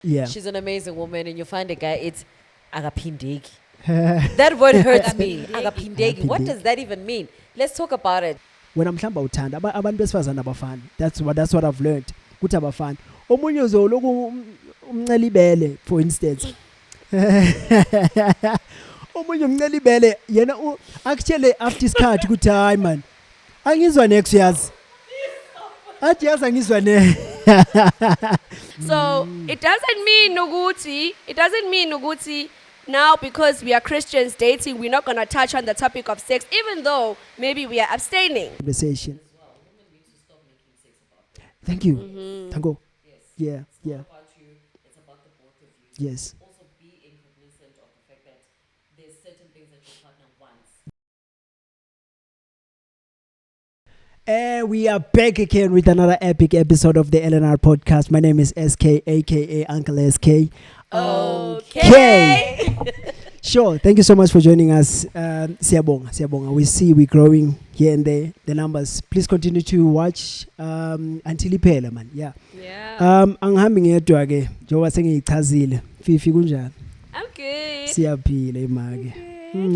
Yeah. she's an amazing woman, and you find a guy, it's agaphindeki. That word hurts me. Agaphindeki. What does that even mean? Let's talk about it. Wena mhlamba uthanda abantu besifazana abafani. That's what I've learned. Kuthi abafani. Omunye uzoloku umncela ibele for instance. Omunye umncela ibele yena akutshele after isikhathi kuthi hayi man. Angizwa next yazi. Athi yazi angizwa ne. So it doesn't mean Nuguti now because we are Christians dating, we're not gonna touch on the topic of sex, even though maybe we are abstaining. Conversation. Thank you. Tango. Yeah. It's about the both of you. Yes. Also being cognizant of the fact that there's certain things that your partner wants. We are back again with another epic episode of the LNR podcast. My name is SK, aka Uncle SK. Okay. Sure. Thank you so much for joining us. Siyabonga. We see we're growing here and there. The numbers. Please continue to watch until iphela man. Yeah. Angihambi ngedwa ke njengoba sengiyichazile. Fifi kunjani? I'm good. Siyaphila imake.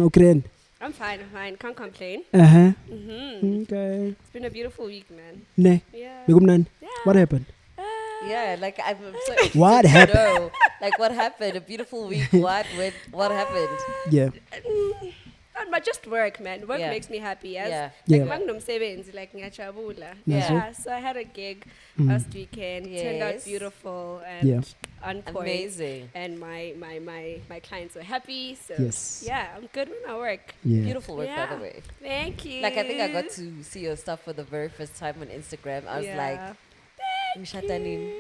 Okay. I'm fine. Can't complain. Okay. It's been a beautiful week, man. Ne. Yeah. Bekumnandi. Yeah. What happened? Yeah, like I'm so interested What to happened? know, like what happened? A beautiful week. What happened? Yeah. But just work, man. Work Yeah. makes me happy. Yes. Yeah. Yeah. Like mangnomsebenzi, like ngiyajabula. That's Yeah. So I had a gig last weekend. Turned out Yes. beautiful and Yeah. on point. Amazing. And my clients were happy. So Yes. yeah, I'm good when I work. Yeah. Beautiful work, by Yeah. the way. Thank you. Like I think I got to see your stuff for the very first time on Instagram. I was like, "Mshatanin."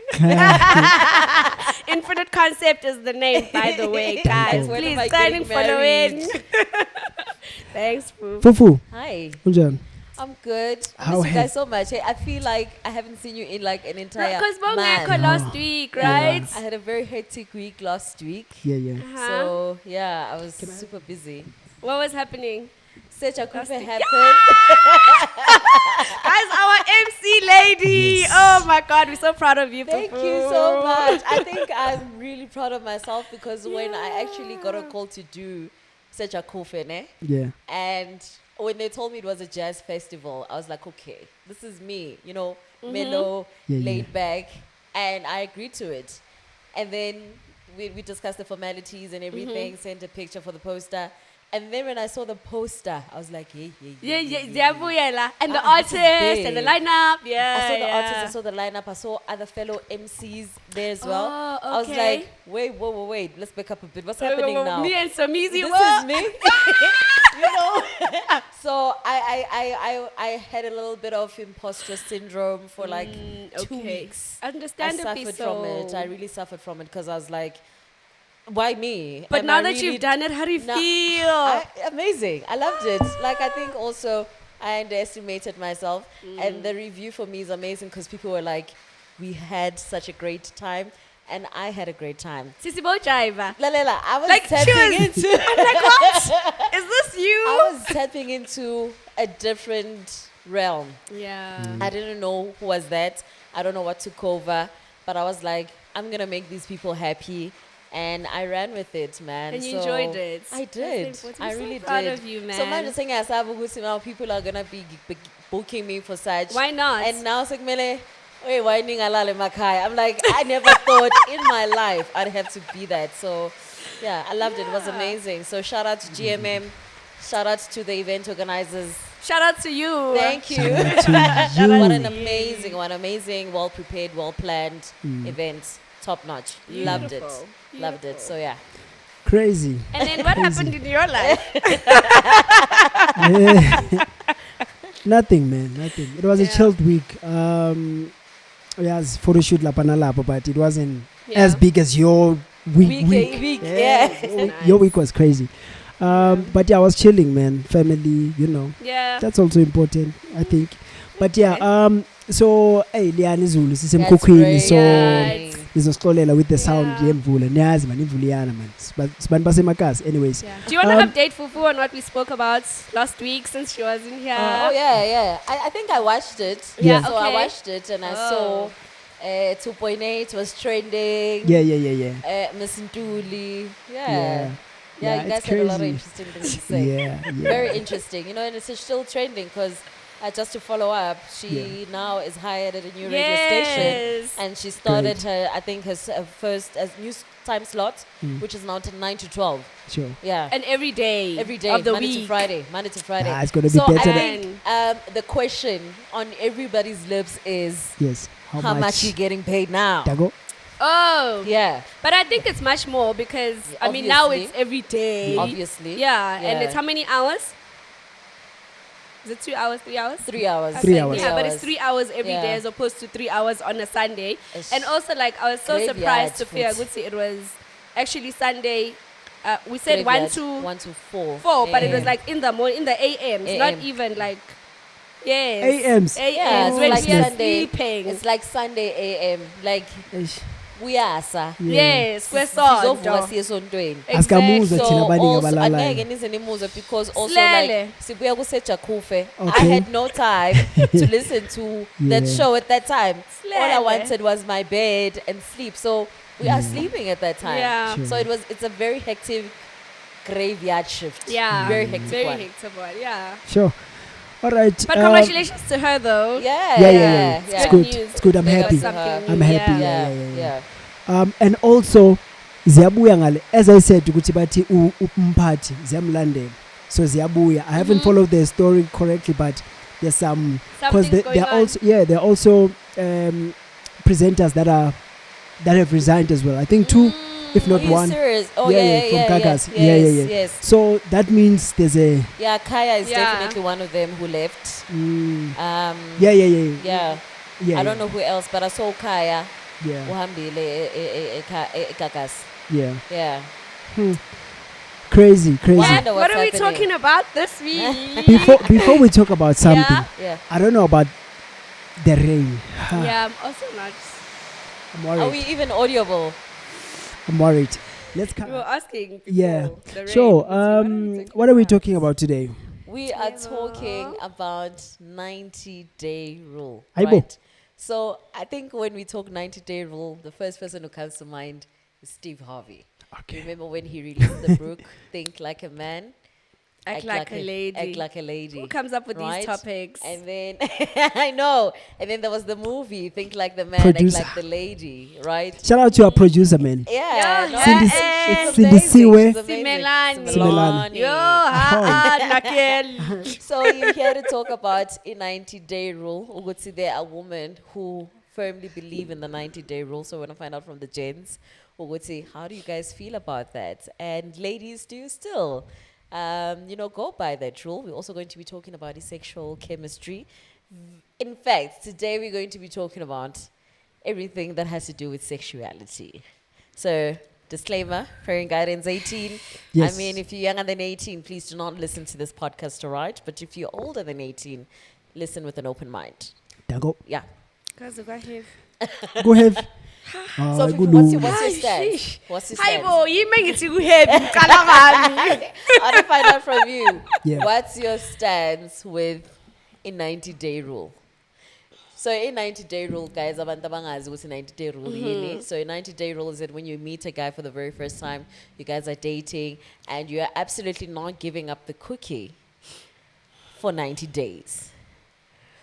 Infinite Concept is the name, by the way, guys. When Please am I sign in getting for the win. married? Thanks, Pooh. Fufu. Hi, Kunjani? I'm good. How Miss you have- guys so much. Hey, I feel like I haven't seen you in like an entire Because month. Bongeko last week, right? I had a very hectic week last week. Yeah. Uh-huh. So yeah, I was super busy. What was happening? Such a Last couple week. happened. Guys, our MC lady. Yes. Oh my God, we're so proud of you. Thank Fufu. you so much. I think I'm really proud of myself because when I actually got a call to do such a kufene, Yeah. and when they told me it was a jazz festival, I was like, okay, this is me, mellow, Yeah, laid back, and I agreed to it. And then we discussed the formalities and everything, sent a picture for the poster. And then when I saw the poster, I was like, Yeah. yeah. And the Ah, this is artist and the big. lineup. Yeah. I saw the yeah. artists, I saw the lineup, I saw other fellow MCs there as well. Oh, I was okay. like, wait, let's back up a bit. What's happening now? Me and Samizi This were. is me. So I had a little bit of imposter syndrome for like 2 weeks. I Understandably suffered so. from it. I really suffered from it because I was like, why me? But And now I that really- you've done it, how do you No, feel? amazing. I loved it. Like I think also I underestimated myself, and the review for me is amazing because people were like, we had such a great time, and I had a great time. Sisi Bojaiva. Lalela, I was Like, tapping choose. into. I'm like, what? Is this you? I was tapping into a different realm. Yeah. I didn't know who was that. I don't know what took over, but I was like, I'm gonna make these people happy, and I ran with it, man. And you So enjoyed it. I That's did. important. I I'm so really proud did. of you, man. So man, just saying, as now people are gonna be booking me for such. Why not? And now, Sekmele, wait, why Ningalale Makai? I'm like, I never thought in my life I'd have to be that. So, yeah, I loved it. It was amazing. So shout out to GMM. Shout out to the event organizers. Shout out to you. Thank you. Shout out to What you. an amazing, well prepared, well planned event. Top notch. Loved it. Beautiful. Loved it. So yeah. Crazy. And then what happened in your life? Nothing, man. Nothing. It was a Yeah. chilled week. Yes, photo shoot lapanalapa, but it wasn't as Yeah. big as your week. Week. Yeah. Your week was crazy. But yeah, I was chilling, man. Family, Yeah. that's also important, I think. But yeah, so hey, Liani Zulu, That's sisemkhukhwini, great. so Yeah. ngizosixolela with the sound Yeah. yemvula. Niyazi man, imvula iyana man. Sibantu basemakhasi. Anyways, Yeah. Do you want to update Fufu on what we spoke about last week since she wasn't here? Oh yeah. I think I watched it. Yeah. So I okay. watched it and I saw 2.8 was trending. Yeah. Miss Ntuli. Yeah. Yeah, Yeah, you guys it's had a lot of crazy. interesting things to say. Yeah. Very interesting. You know, and it's still trending because just to follow up, she now is hired at a new radio station. Yes. And she started Great. her, I think, her first news time slot, which is now 9 to 12. Sure. Yeah. And every day. Every day, of the Monday week. to Friday. Monday to Friday. Ah, it's gonna be so better I than- think the question on everybody's lips is, Yes. how much you getting paid now? Dago? Oh. Yeah, But I think it's much more because, I mean, now Obviously. it's every day. obviously. Yeah. And Yeah. it's how many hours? Is it 2 hours, 3 hours? 3 hours. 3 hours. Yeah, but it's 3 hours every day Yeah. as opposed to 3 hours on a Sunday. It's And also, like, I was so graveyard surprised to feel food. it was actually Sunday. We said 1 to 1 to 4. 4, but it was Yeah. like in the morning, in the AMs, not AM. even like, yes. AMs. Yeah, AMs, it's when like we are Sunday. sleeping. It's like Sunday AM. Like, Eish. uyasa. Yes, Sizovuka kwesonto. siye esontweni. Asikamuzwa So thina abaningi also, abalalayo. angeke nize nimuzwe because also Slele. like sibuya kuseJakufe. I Okay. had no time to listen to that Yeah. show at that time. All I Slele. wanted was my bed and sleep. So we are sleeping at that time. Yeah. Sure. So it's a very hectic graveyard shift. Yeah. Very hectic Very one. hectic one, yeah. Sure. All right. But congratulations to her, though. Yeah. Yeah. It's Good good. news. It's good. I'm Big up happy. to her. I'm happy. Yeah. Yeah. And also ziyabuya ngale, as I said ukuthi bathi umphathi ziyamlandela, so ziyabuya. I haven't followed the story correctly, but there's some, because Something's going they're on. also they're also presenters that have resigned as well. I think two, if not Are you one. serious? Oh Yeah, yeah, yeah, from yeah, Gagas. Yes, Yeah, yeah, yeah. Yes. So that means there's a Yeah, Kaya is Yeah. definitely one of them who left. yeah. I don't know who else, but I saw Kaya Yeah, uhambile eGagas. yeah. Yeah. Crazy. Wow. What, Wonder what what's are we happening. talking about this week? Before we talk about something, Yeah. Yeah. I don't know about the rain. Yeah, I'm also not. I'm Are worried. we even audible? I'm worried. Let's We were come. asking. Yeah. before the rain. So, So what are we talking about today? We are talking about 90-day rule. Aibo. Right? So I think when we talk 90-day rule, the first person who comes to mind is Steve Harvey. Okay. Remember when he released the book, Think Like a Man? Act like a lady. Act like a lady. Who comes up with right? these topics? And then, I know. And then there was the movie, Think Like the Man, Producer. Act Like the Lady, right? Shout out to our producer, man. Yeah. Yeah. no, Cindy- it's it's Cindy amazing. Siwe. It's amazing. Simelane. Simelane. Yo, Nakel. So you're here to talk about a 90-day rule. Ukuthi there are women who firmly believe in the 90-day rule. So we're going to find out from the gents. Ukuthi, how do you guys feel about that? And ladies, do you still, go by that rule? We're also going to be talking about sexual chemistry. In fact, today we're going to be talking about everything that has to do with sexuality. So, disclaimer, parent guidance 18. Yes. I mean, if you're younger than 18, please do not listen to this podcast, all right? But if you're older than 18, listen with an open mind. Dago. Yeah. Guys, go ahead. Go ahead. So, Fifi, good what's your news. stance? What's your Hi, stance? bo, you make it too heavy. Kalangami. I want to find out from you. Yeah. What's your stance with a 90-day rule? So a 90-day rule, guys, abantu abangazi ukuthi 90-day rule yini. So a 90-day rule is that when you meet a guy for the very first time, you guys are dating, and you are absolutely not giving up the cookie for 90 days.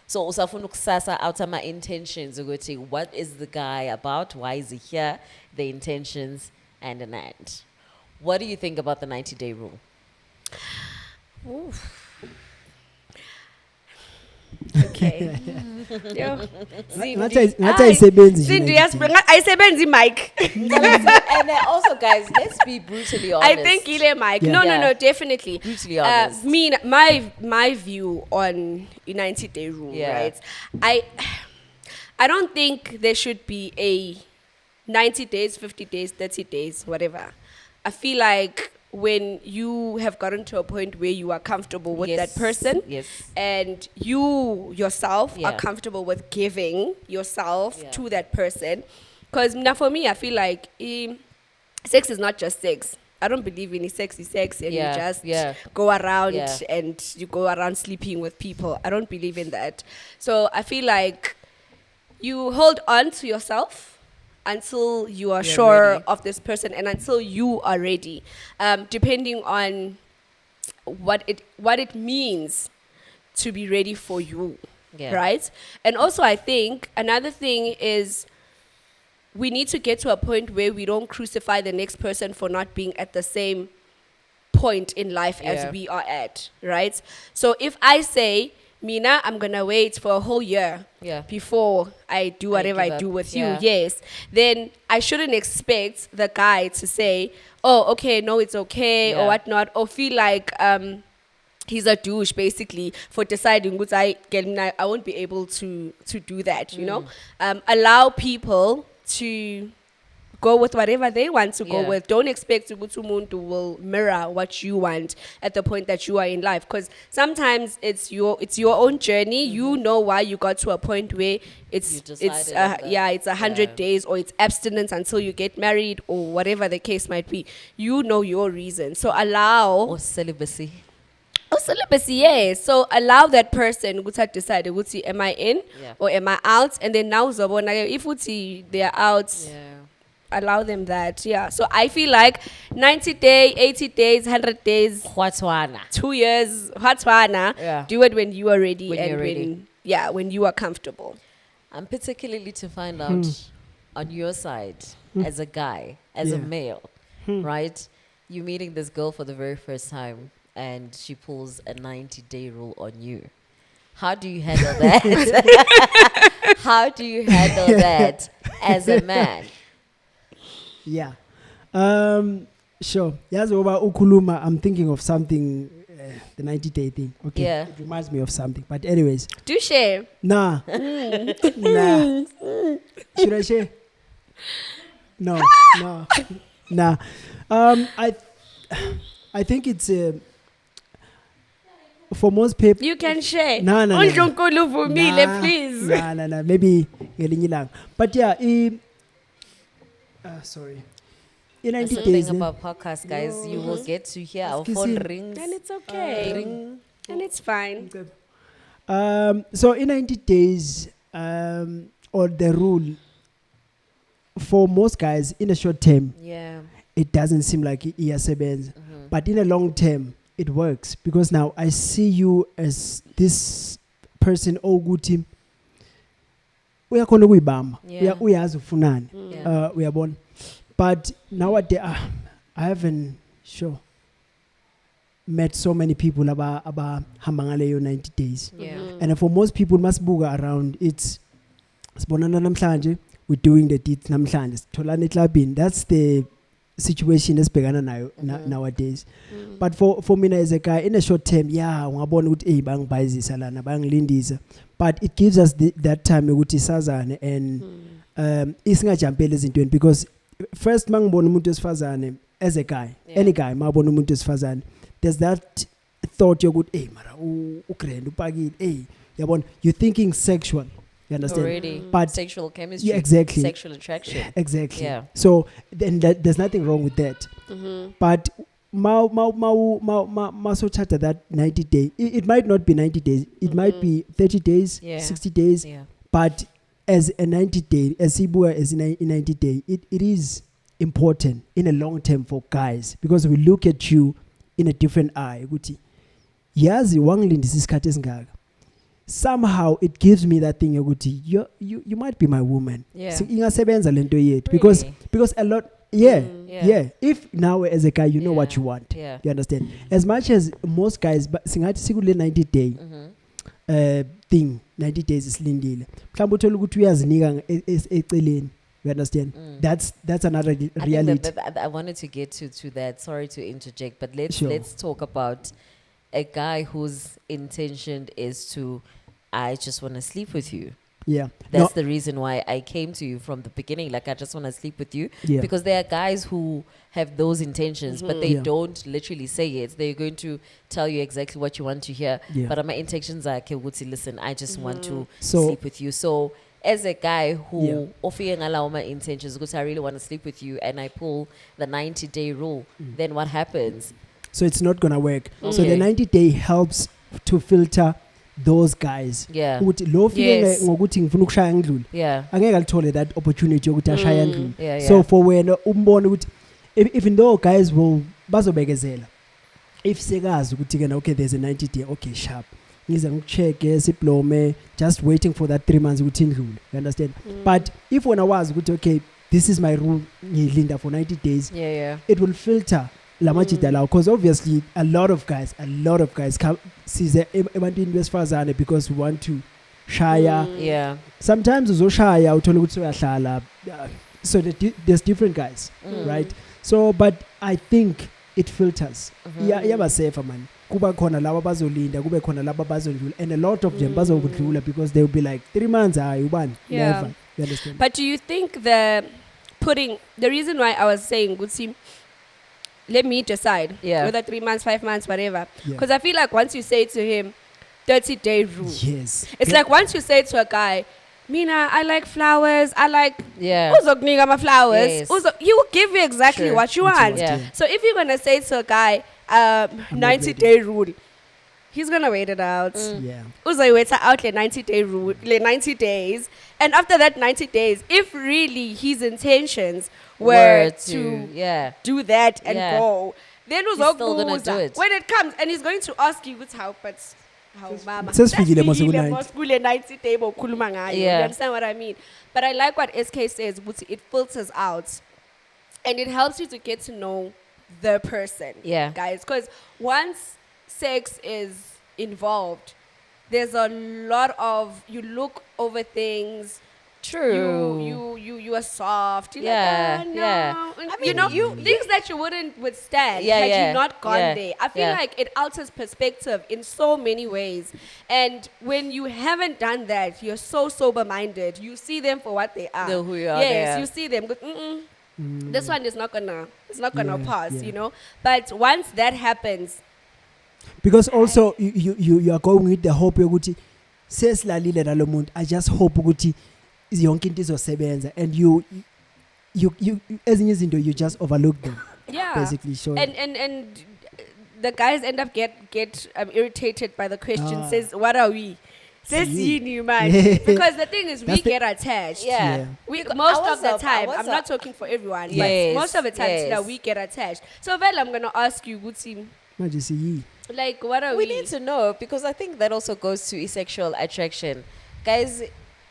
So usafuna ukusasa out ama intentions ukuthi what is the guy about, why is he here, the intentions, and an end. What do you think about the 90-day rule? Okay. Yo. Ngathi ayisebenzi nje Cindy, 90 yes, days. ayisebenzi mic. And then also, guys, let's be brutally honest. I think ile mic. Yeah. No, Yeah. no, definitely. Brutally honest. My view on a 90-day rule, Yeah. right? I don't think there should be a 90 days, 50 days, 30 days, whatever. I feel like when you have gotten to a point where you are comfortable with Yes. that person, Yes. and you yourself Yeah. are comfortable with giving yourself Yeah. to that person. Because now for me, I feel like sex is not just sex. I don't believe in sex is sex and Yeah, you just yeah. go around Yeah. and you go around sleeping with people. I don't believe in that. So I feel like you hold on to yourself until you are You're sure ready. of this person and until you are ready, depending on what it means to be ready for you. Yeah. Right? And also, I think another thing is we need to get to a point where we don't crucify the next person for not being at the same point in life Yeah. as we are at, right? So if I say, Mina, I'm gonna wait for a whole year Yeah. before I do whatever I give do up. with Yeah. you, yes, then I shouldn't expect the guy to say, oh, okay, no, it's okay, Yeah. or whatnot, or feel like he's a douche basically for deciding which I won't be able to do that, you know. Allow people to go with whatever they want to go Yeah. with. Don't expect ukuthi umuntu will mirror what you want at the point that you are in life, because sometimes it's your own journey. You know why you got to a point where it's You decided on that. it's 100 Yeah. days, or it's abstinence until you get married, or whatever the case might be. You know your reason, so allow. Or celibacy. Oh, celibacy, yeah. So allow that person to decide, am I in Yeah. or am I out? And then now, if they are out, Yeah. allow them that. Yeah. So I feel like 90 days, 80 days, 100 days, Whatwana. 2 years, Hatswana, Yeah. do it when you are ready When and you're ready. when you are comfortable. I'm particularly to find out on your side as a guy, as a Yeah. male, right? You're meeting this girl for the very first time and she pulls a 90-day rule on you. How do you handle that? How do you handle that as a man? Yeah. Sure. Yazi oba ukuluma, I'm thinking of something, the 90-day thing. Okay. Yeah. It reminds me of something. But anyways, Do share. nah. Nah. Should I share? No. No. Nah. I think it's for most people. You can share. No. UNkulunkulu uvumile, Nah, please. Nah. Maybe ngelinye ilanga. But yeah, sorry. In 90 That's the days. thing about podcasts, guys. You will get to hear our Excuse phone me. rings. And it's okay. Ring. And it's fine. So in 90 days, or the rule for most guys in a short term, Yeah. it doesn't seem like iyasebenza. But in a long term, it works because now I see you as this person oguthi uyakhona ukuyibamba, Yeah. uyazi ufunani, Yeah. uyabona. But nowadays, I haven't met so many people aba hamba ngaleyo 90 days. Yeah. And for most people masibuka around, it's sibonana namhlanje, we're doing the deeds namhlanje, sitholana eklabini. That's the situation esibhekana nayo nowadays. But for mina as a guy in a short term, yeah, ungabona ukuthi bangibhayizisa lana, bangilindisa. But it gives us that time ukuthi sazane and isingajampeli ezintweni, because first mangibona umuntu wesifazane as a guy, any guy mabona umuntu wesifazane, there's that thought yokuthi mara ugrand upakile, yabona, you're thinking sexual, you understand? Already. But Sexual chemistry. yeah, exactly. Sexual attraction. Exactly. Yeah. So then there's nothing wrong with that. But so chatter that 90 days, it might not be 90 days, it might be 30 days, Yeah. 60 days, Yeah. but as a 90 day, as Ibua as in 90 day, it is important in a long term for guys, because we look at you in a different eye. Ukuthi, yazi wangilindisa isikhathi esingaka. Somehow it gives me that thing yokuthi you might be my woman. Yeah. So ingasebenza lento yethu, Really? because a lot yeah. If now as a guy you know what Yeah. you want. Yeah. You understand? As much as most guys, but singathi sikule 90 day thing, 90 days isilindile. Mhlawumbe uthola ukuthi uyazinika eceleni. You understand? That's another I think reality. that I wanted to get to that. Sorry to interject, but let's Sure. talk about a guy whose intention is to, I just want to sleep with you. Yeah. That's the reason why I came to you from the beginning. Like, I just want to sleep with you. Yeah. Because there are guys who have those intentions, but they Yeah. don't literally say it. They're going to tell you exactly what you want to hear. Yeah. But my intentions are, okay, Wuti, listen, I just want to So- sleep with you. So, as a guy who Yeah. offering allow my intentions, because I really want to sleep with you, and I pull the 90-day rule, then what happens? So it's not gonna work. So Okay. the 90 day helps to filter those guys Yeah. ukuthi lo fike Yes. ngokuthi ngifuna ukushaya ngidlule Yeah. angeke alithole that opportunity yokuthi ashaya ndlule Yeah, so yeah. for wena umbone ukuthi even though guys will bazobekezela if sekazi ukuthi ke na okay there's a 90 day okay sharp ngize ngikuchecke siplome just waiting for that 3 months ukuthi indlule you understand but if wena wazi ukuthi okay this is my rule ngilinda for 90 days Yeah, yeah. it will filter lamajida lawo because obviously a lot of guys come size ebantwini besifazane because we want to shaya Yeah. sometimes uzoshaya uthola ukuthi uyahlala so there's different guys right so but I think it filters yaba safer man kuba khona laba bazolinda kube khona laba bazondlula and a lot of them bazodlula because they will be like 3 months hayi ubani Yeah. never you understand But do you think the reason why I was saying, Gutsi, let me decide Yeah. whether 3 months, 5 months, whatever. Yeah. Because I feel like once you say to him, 30-day rule, yes it's like once you say to a guy, Mina, I like flowers, I like Yeah. Uzokniga ma flowers. Yes. He will give you exactly Sure. what you What you want. want, Yeah. yeah. So if you're gonna say to a guy, not 90-day rule, he's gonna wait it out. yeah Uzoyiwetha out le 90-day rule, le 90 days, and after that 90 days, if really his intentions were to yeah. do that and Yeah. go, then still gonna do uzokubuza it. when it comes, and he's going to ask you, "What's how?" But how, mama? sesifikile mase ku- Sesifikile 90. mase kule 90-day bokhuluma ngayo. You Yeah. understand what I mean? But I like what SK says, ukuthi it filters out, and it helps you to get to know the person. Yeah. Guys, because once sex is involved, there's a lot of you look over things. True. You are soft. You're Yeah, like, oh, no. yeah. And I you mean, know, you- things that you wouldn't withstand Yeah, had yeah, you not gone yeah, there. I feel yeah. like it alters perspective in so many ways. And when you haven't done that, you're so sober-minded. You see them for what they are. They're who you are, Yes, they are. you see them. Go, this one is not gonna. It's not gonna Yeah, pass. yeah. You know. But once that happens, because also you are going with the hope yokuthi sesilalile nalo muntu I just hope ukuthi yonke into izosebenza and you ezinye izinto you just overlook them yeah. basically so And the guys end up get irritated by the question. Ah. Says, what are we? Says See. you man. Yeah. Because the thing is, we That's the- get attached. Yeah. Yeah. We, Because most I of the was time, up- I'm not talking for everyone, Yes, but most of the time, yes. we get attached. So, Vel, I'm gonna ask you, Guti, manje siyi like, what are We we? need to know because I think that also goes to asexual attraction. Guys,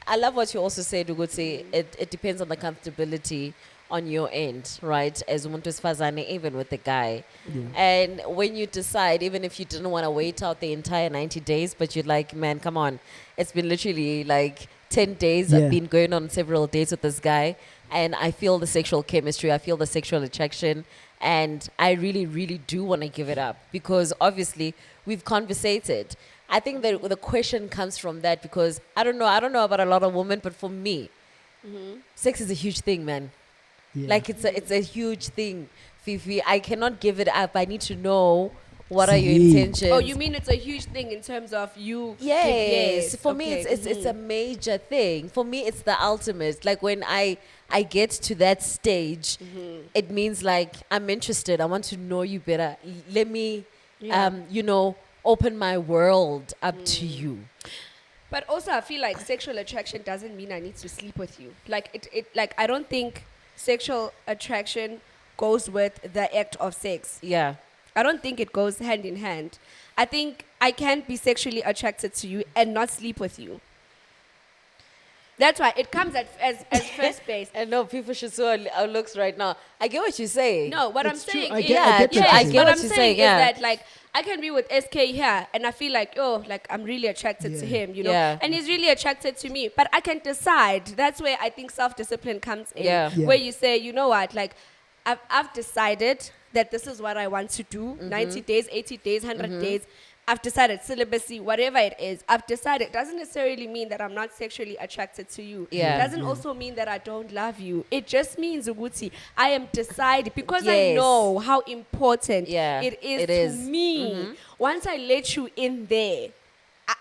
I love what you also said, Uguti. It depends on the comfortability on your end, right? As umuntu wesifazane, even with the guy. Yeah. And when you decide, even if you didn't want to wait out the entire 90 days, but you're like, man, come on. It's been literally like 10 days. Yeah. I've been going on several dates with this guy. And I feel the sexual chemistry. I feel the sexual attraction. And I really, really do want to give it up. Because obviously, we've conversated. I think that the question comes from that because I don't know about a lot of women, but for me, sex is a huge thing, man. Yeah. Like it's a huge thing, Fifi. I cannot give it up. I need to know what are your See. intentions. Oh, you mean it's a huge thing in terms of you? Yes. For me, okay. it's a major thing. For me, it's the ultimate. Like when I get to that stage, it means like I'm interested. I want to know you better. Let me, Yeah. open my world up to you. But also, I feel like sexual attraction doesn't mean I need to sleep with you. Like like I don't think sexual attraction goes with the act of sex. Yeah. I don't think it goes hand in hand. I think I can be sexually attracted to you and not sleep with you. That's why it comes as first base. I know people should see our looks right now. I get what you're saying. No, what It's I'm true. saying I is, get- I get yes, what I you're get what what I'm you're saying saying, yeah. is that like I can be with SK here and I feel like, oh, like I'm really attracted to Yeah. him, you know, Yeah. and he's really attracted to me. But I can decide. That's where I think self-discipline comes in. Yeah. Yeah. Where you say, you know what, like I've decided that this is what I want to do. 90 days, 80 days, 100 days. I've decided celibacy, whatever it is. I've decided. It doesn't necessarily mean that I'm not sexually attracted to you. Yeah. It doesn't also mean that I don't love you. It just means, Uguti, I am decided because I Yes. know how important Yeah, it is it to is. me. Once I let you in there,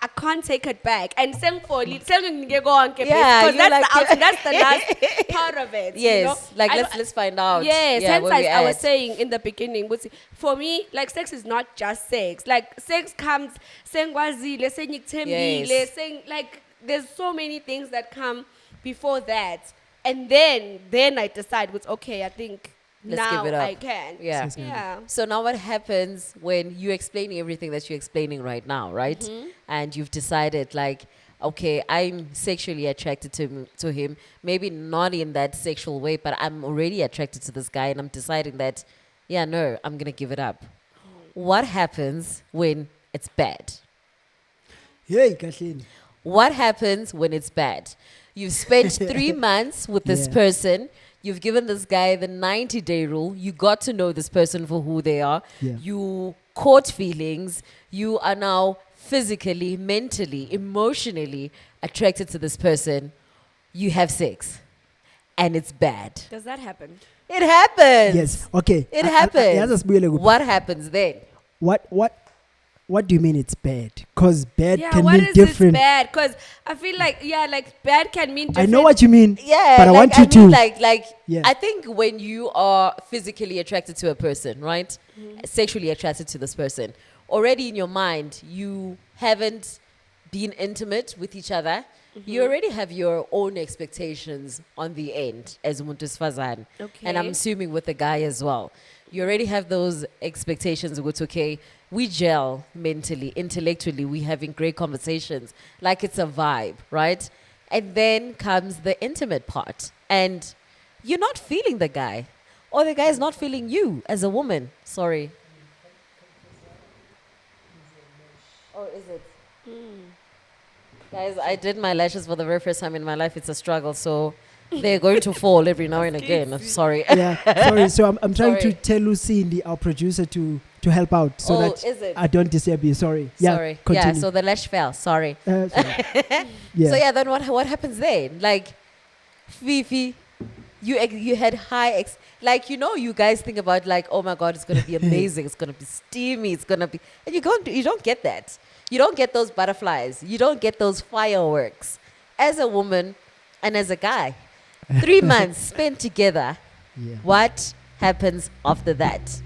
I can't take it back. And saying for because Yeah, that's the last part of it. Yes, you know? like I let's find out. Yes, yeah, hence where we I was at. saying in the beginning, for me, like sex is not just sex. Like sex comes, saying wazile, saying iktembile, Yes. saying like there's so many things that come before that, and then I decide, okay, I think Let's now give it up. I can. Yeah. Yeah. So now what happens when you're explaining everything that you're explaining right now, right? And you've decided like, okay, I'm sexually attracted to him. Maybe not in that sexual way, but I'm already attracted to this guy and I'm deciding that, yeah, no, I'm going to give it up. What happens when it's bad? Hey, Kathleen. What happens when it's bad? You've spent 3 months with this Yeah. person. You've given this guy the 90-day rule. You got to know this person for who they are. Yeah. You caught feelings. You are now physically, mentally, emotionally attracted to this person. You have sex. And it's bad. Does that happen? It happens. Yes. Okay. It I- happens. yazi asibuyele kuphi. What happens then? What do you mean it's bad? Because bad Yeah, can what mean is different. this bad? Because I feel like, like bad can mean I different. know what you mean. Yeah, but I like, want you to. mean, like Yeah. I think when you are physically attracted to a person, right? Sexually attracted to this person, already in your mind, you haven't been intimate with each other. You already have your own expectations on the end as umuntu wesifazane. And I'm Okay. assuming with the guy as well. You already have those expectations with, okay, we gel mentally, intellectually, we having great conversations, like it's a vibe, right? And then comes the intimate part. And you're not feeling the guy. Or the guy is not feeling you as a woman. Sorry. Oh, is it? Guys, I did my lashes for the very first time in my life. It's a struggle. So they're going to fall every now and again. I'm sorry. Yeah. Sorry. So I'm trying to Sorry. tell Lucindy, our producer, to help out so Oh, that is it? I don't disturb you. Sorry. Yeah. Sorry. Continue. Yeah, so the lash fell. Sorry. Sorry. Yeah. So yeah, then what happens then? Like, Fifi, you had like, you know, you guys think about like, oh my God, it's gonna be amazing, it's gonna be steamy, it's gonna be, and you don't get that. You don't get those butterflies. You don't get those fireworks. As a woman and as a guy, 3 months spent together. Yeah. What happens after that?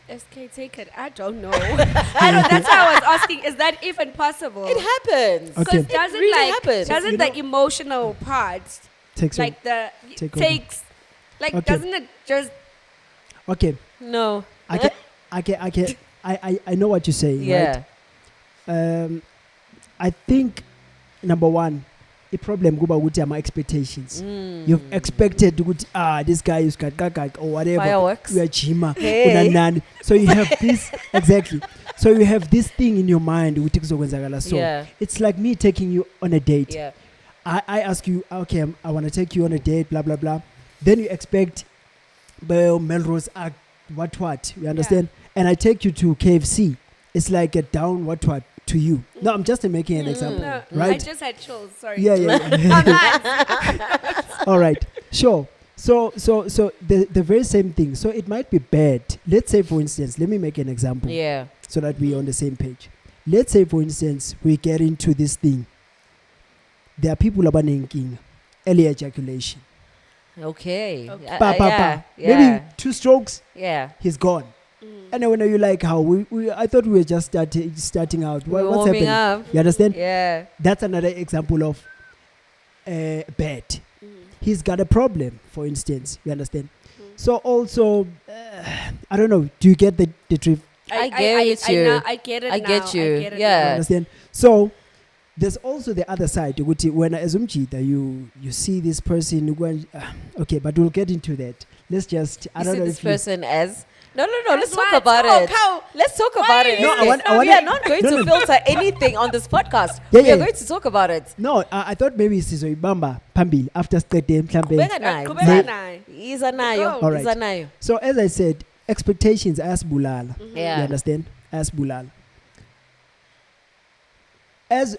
SK, take it. I don't know. I don't. That's why I was asking. Is that even possible? It happens. Okay. Because doesn't really happens. doesn't You the know- emotional part Takes like the Take over. takes like Okay. doesn't it just Okay. No. I know what you're saying. Yeah. Right? I think number one, the problem kuba ukuthi ama expectations. You've expected ukuthi this guy is gagagag or whatever. Fireworks. Uyajima, Hey. unanani. So you have this exactly. So you have this thing in your mind ukuthi kuzokwenzakala so. Yeah. It's like me taking you on a date. Yeah. I ask you, okay, I want to take you on a date, blah blah blah. Then you expect Melrose what? You understand? And I take you to KFC. It's like a down what to you. No, I'm just making an example. no, I Right? just had chills. Sorry. Yeah. I'm not. All right. Sure. So the very same thing. So it might be bad. Let's say, for instance, let me make an example Yeah. so that we're on the same page. Let's say, for instance, we get into this thing. There are people abanenking early ejaculation. Okay. Okay. Yeah, Pa. yeah. Maybe 2 strokes, Yeah. he's gone. And then when you like how I thought we were just starting out. We're What's warming happening? up. You understand? Yeah. That's another example of bad. He's got a problem, for instance. You understand? So also, I don't know. Do you get the drift? I get you. I get it. I now. get you. I get it Yeah. You now. understand? So there's also the other side. ukuthi When as umjita, you see this person. Okay, but we'll get into that. Let's just. I You don't see know this if you. person as no. Let's As talk what? about Oh, it. how- Let's talk why about are it. you No, I want- I we wanna- are not going no, to no. filter anything on this podcast. Yeah, we yeah. are going to talk about it. No, I thought maybe sizoyibamba phambili after siqede mhlambe. Qhubeka nayo. Qhubeka nayo. Iza nayo. Go. All right. Iza nayo. So as I said, expectations ayasibulala. Yeah. You understand? Ayasibulala. As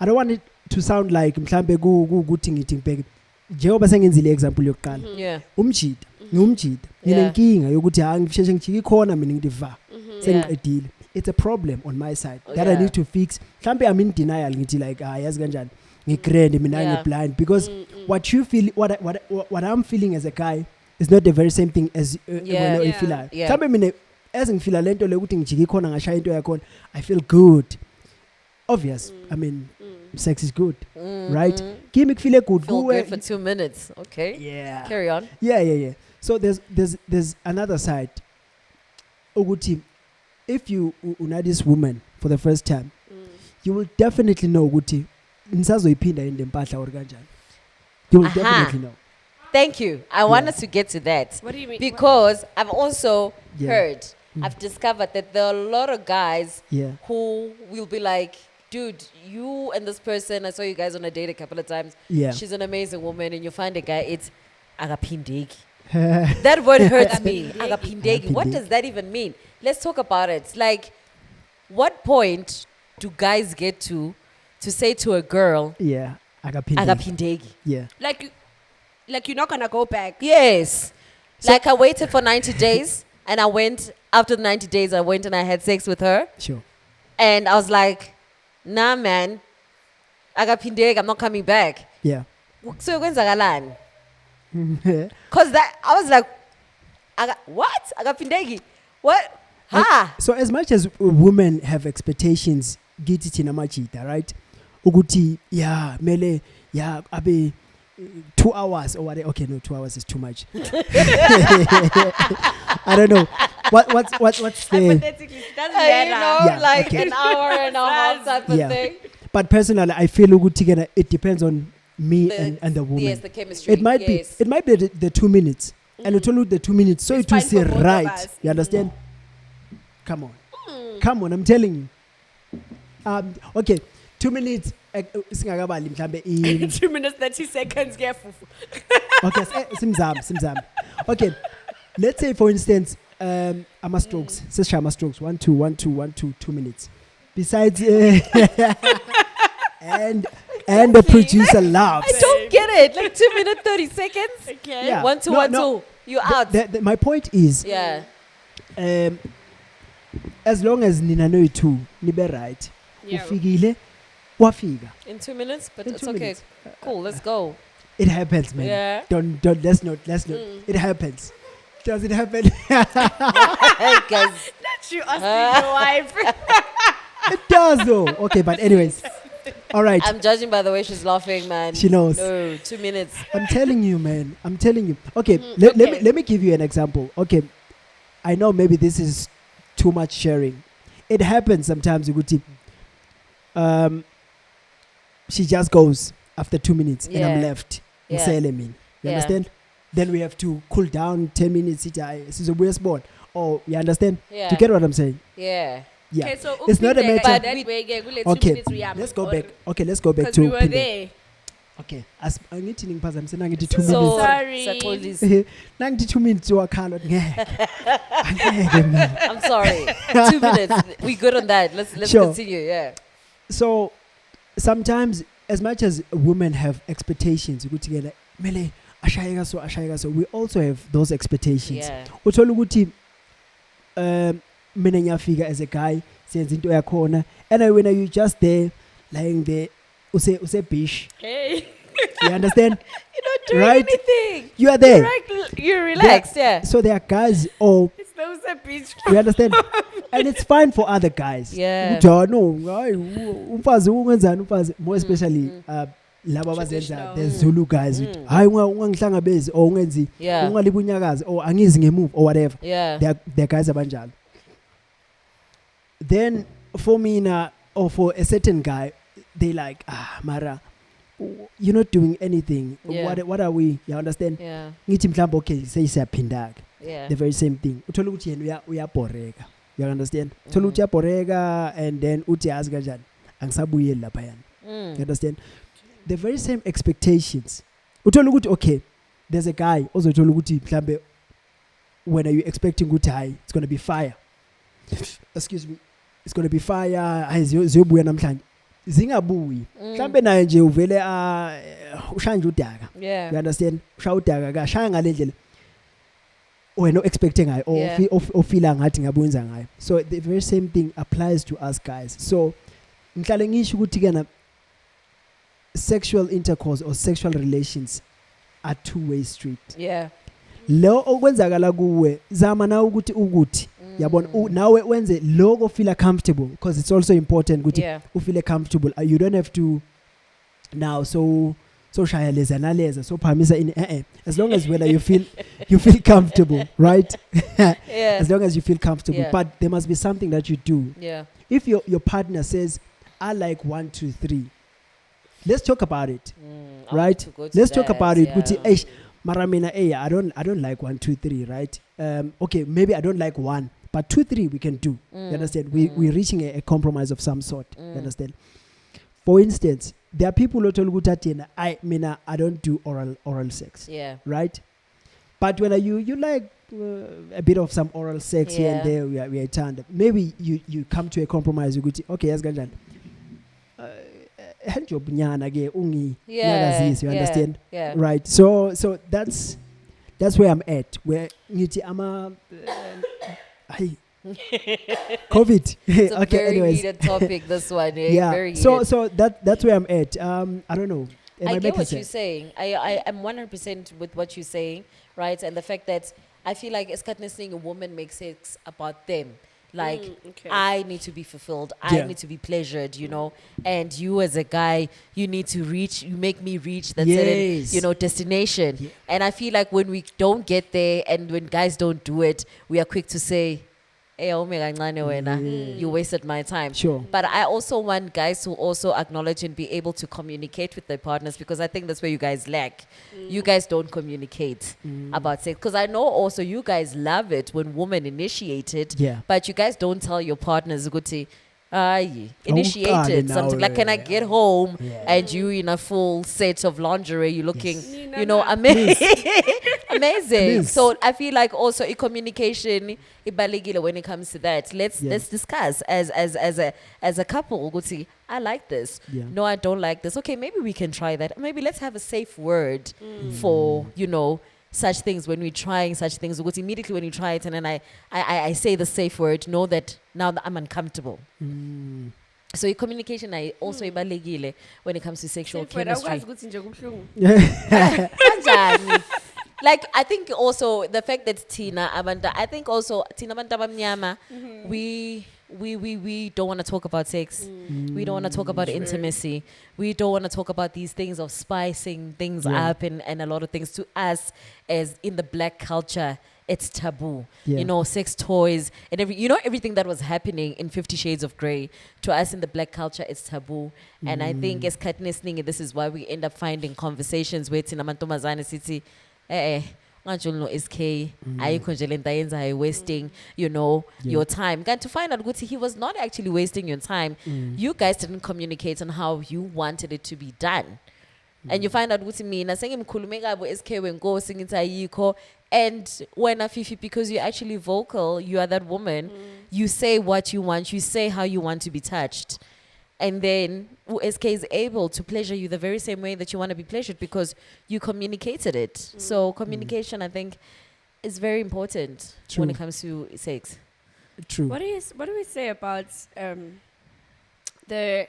I don't want it to sound like mhlambe ukuthi ngithi ngibheke njengoba sengenzile example yokuqala. Yeah. Umjida, ngumjida. Yeah. Nginenkinga yokuthi ngisheshe ngijike khona mina ngidiva. Sengiqedile. it's a problem on my side that I Yeah. need to fix. Mhlambe I'm in denial ngithi like yazi kanjani ngigrand mina Yeah. blind because what you feel what I'm feeling as a guy is not the very same thing as Yeah. wena Yeah. uyifeelayo. Yeah. Mhlambe mina as ngifila lento le ukuthi ngijike khona ngashaya into yakhona I feel good. Obvious. I mean sex is good, right? Give me feel good. Feel Kuwe- good for 2 minutes. Okay. yeah. Carry on. Yeah. So there's another side. Ukuthi, if you una this woman for the first time, you will definitely know ukuthi nisazoyiphinda in empahla or kanjani. You will Aha. definitely know. Thank you. I want us to get to that. What do you mean? Because I've also Yeah. heard, I've discovered that there are a lot of guys Yeah. who will be like, dude, you and this person, I saw you guys on a date a couple of times. Yeah. She's an amazing woman, and you find a guy, it's agapindegi. That word hurts me. Agapindegi. What Agapindegi. does that even mean? Let's talk about it. Like, what point do guys get to say to a girl, Yeah. Agapindegi. agapindegi? Yeah. Like you're not gonna go back. Yes. Like I waited for 90 days and I went, after the 90 days, I went and I had sex with her. Sure. And I was like, nah, man. Agapindegi, I'm not coming back. Yeah. So kwenzakalani? Because that, I was like, what? Agapindegi? What? Ha! So as much as women have expectations, githi thina machita, right? Ukuthi yeah, mele yeah, abe 2 hours or whatever. Okay, no, 2 hours is too much. I don't know. What's the Hypothetically, it doesn't matter. Yeah, like okay. an hour and a half type of Yeah. thing. But personally, I feel ukuthi kena, it depends on me and the woman. Yes, the chemistry. It might yes. be the 2 minutes. And it told the 2 minutes. So It's it will fine say for both of right. us. You understand? Come on. Come on, I'm telling you. Okay, 2 minutes. Singakabali mhlambe 2 minutes, 30 seconds, yeah. Okay, simzam. Okay, let's say for instance, ama strokes. Sesha ama strokes. 1 2 1 2 1 2 2 minutes. Besides, and the producer laughs. I don't get it. Like 2 minutes, 30 seconds? Okay. Yeah. 1 2 No, 1 no. 2. You're out. My point is, Yeah. as long as nina know two, nibe right. Yeah. Ufikile, wafika. In 2 minutes, but In it's 2 okay. minutes. Cool, let's go. It happens, man. Yeah. Don't. Let's not. It happens. Does it happen? Hey, guys. That's you asking your wife. It does, though. Okay, but anyways, all right. I'm judging by the way she's laughing, man. She knows. No, 2 minutes. I'm telling you, man. I'm telling you. Okay, let me give you an example. Okay, I know maybe this is too much sharing. It happens sometimes. Ukuthi, she just goes after 2 minutes, and I'm Yeah. left. Yeah. Ngisele mina. You Yeah. understand? Then we have to cool down 10 minutes. Sizobuya sibone. Oh, you understand? Yeah. Do you get what I'm saying? Yeah. Yeah. Okay, so It's not a matter. But that we- way, yeah, we'll let 2 Okay, minutes we are. let's go back. Okay, let's go back Because to we were Pinde. there. Okay, angithi ngiphazamisene nangithi 2 So, minutes. Sorry. Saxolisi. Nangithi 2 minutes wakhala ngeke. Angeke mina. I'm sorry. 2 minutes. We good on that. Let's Sure. continue. Yeah. So sometimes, as much as women have expectations, ukuthi ke mele ashayeka so, we also have those expectations. Yeah. Uthola ukuthi mina ngiyafika as a guy senze into yakhona, and when you just there lying there use bish. Hey. You understand? You're not doing Right? anything. You are there. You're relaxed. Yeah. So there are guys, It's those a beach. you understand? And it's fine for other guys. Yeah. Ukuthi, no, hayi umfazi ungenzani umfazi, more especially laba abazenza Traditional. the Zulu guys ukuthi hayi ungangihlangabezi or ungenzi Yeah. ungalibunyakazi or angizi ngemove or whatever. Yeah. There are guys abanjalo. Then for me or for a certain guy, they like mara you're not doing anything. Yeah. What are we? You understand? Yeah. Ngithi mhlawumbe okay say siyaphindaka. Yeah. The very same thing. Uthola ukuthi yena uyabhoreka. You understand? Uthola ukuthi uyabhoreka and then uthi yazi kanjani angisabuyeli lapha yana. You understand? The very same expectations. Uthola ukuthi okay, there's a guy ozothola ukuthi mhlambe when are you expecting ukuthi hayi it's going to be fire. Excuse me. It's going to be fire. Hayi ziyobuya namhlanje. Zingabuyi. Mhlambe naye nje uvele ushanje udaka. Yeah. You understand? Ushaya udaka ka shaya ngalendlela. wena expecting ngayo Yeah. or feeling ngathi ngabe wenza ngayo. So the very same thing applies to us guys. So ngihlale ngisho ukuthi kena sexual intercourse or sexual relations are two-way street. Yeah. Lo okwenzakala kuwe zama na ukuthi yabona nawe wenze lokho feel comfortable, because it's also important ukuthi Yeah. u feel comfortable. You don't have to now so shaya leza na leza so phamisa in as long as whether you feel comfortable, right? Yeah. As long as you feel comfortable. Yeah. But there must be something that you do. Yeah. If your partner says, I like 1 2 3, let's talk about it. I want Right? to go to Let's talk that, about it. yeah. Kuti, eish, Maramina, I don't like 1 2 3, right? Okay, maybe I don't like 1, but 2 3 we can do. You understand? We're reaching a compromise of some sort. You understand? For instance, there are people who tell you, I don't do oral sex, Yeah. right? But when you like a bit of some oral sex here and Yeah. there, we are turned. Maybe you come to a compromise. You go, okay, yes, ganjan. Handjob nyana ke ungi nyakazisi, you understand? Yeah. Right. So that's where I'm at. Where ngithi ama hey COVID. It's a Okay, very anyways. needed topic, this one. Eh? Yeah. Very So needed. that's where I'm at. I don't know. Am I get making what sense? you're saying. I am 100% with what you're saying, right? And the fact that I feel like a woman makes sex about them. Like, okay. I need to be fulfilled. Yeah. I need to be pleasured, you know. And you as a guy, you need to reach, you make me reach that Yes. certain, destination. Yeah. And I feel like when we don't get there and when guys don't do it, we are quick to say, hey, you wasted my time. Sure. But I also want guys to also acknowledge and be able to communicate with their partners, because I think that's where you guys lack. You guys don't communicate about sex. Because I know also you guys love it when women initiate it, Yeah. but you guys don't tell your partners, Guti, Awuqale initiated something. Like, can I nawe. get home Yeah. and you in a full set of lingerie, you're looking, Yes. you know, amazing. Amazing. Please. So I feel like also a communication ibalekile when it comes to that. Let's Yeah. discuss as a couple. Guti, I like this. Yeah. No, I don't like this. Okay, maybe we can try that. Maybe let's have a safe word for, such things when we're trying such things. Because immediately when you try it and then I say the safe word, know that now that I'm uncomfortable. So your communication I also ibalekile when it comes to sexual chemistry. Kanjani? Like, I think also the fact that Tina Bantu Abamnyama, we don't want to talk about sex. We don't want to talk about intimacy. We don't want to talk about these things of spicing things Yeah. up and a lot of things. To us, as in the black culture, it's taboo. Yeah. Sex toys and everything that was happening in 50 Shades of Grey. To us in the black culture, it's taboo. And I think as Katnisning, this is why we end up finding conversations where Tina Mantomazana City, no SK, ayikho nje lento ayenzayo, wasting, your time. And to find out, Guti, he was not actually wasting your time. You guys didn't communicate on how you wanted it to be done. And you find out, Guti, mina sengimkhulume kabo SK wenkosi ngithi ayikho. And when Fifi, because you're actually vocal, you are that woman, you say what you want, you say how you want to be touched. And then SK is able to pleasure you the very same way that you want to be pleasured because you communicated it. So communication, I think, is very important when it comes to sex. True. What do we say about the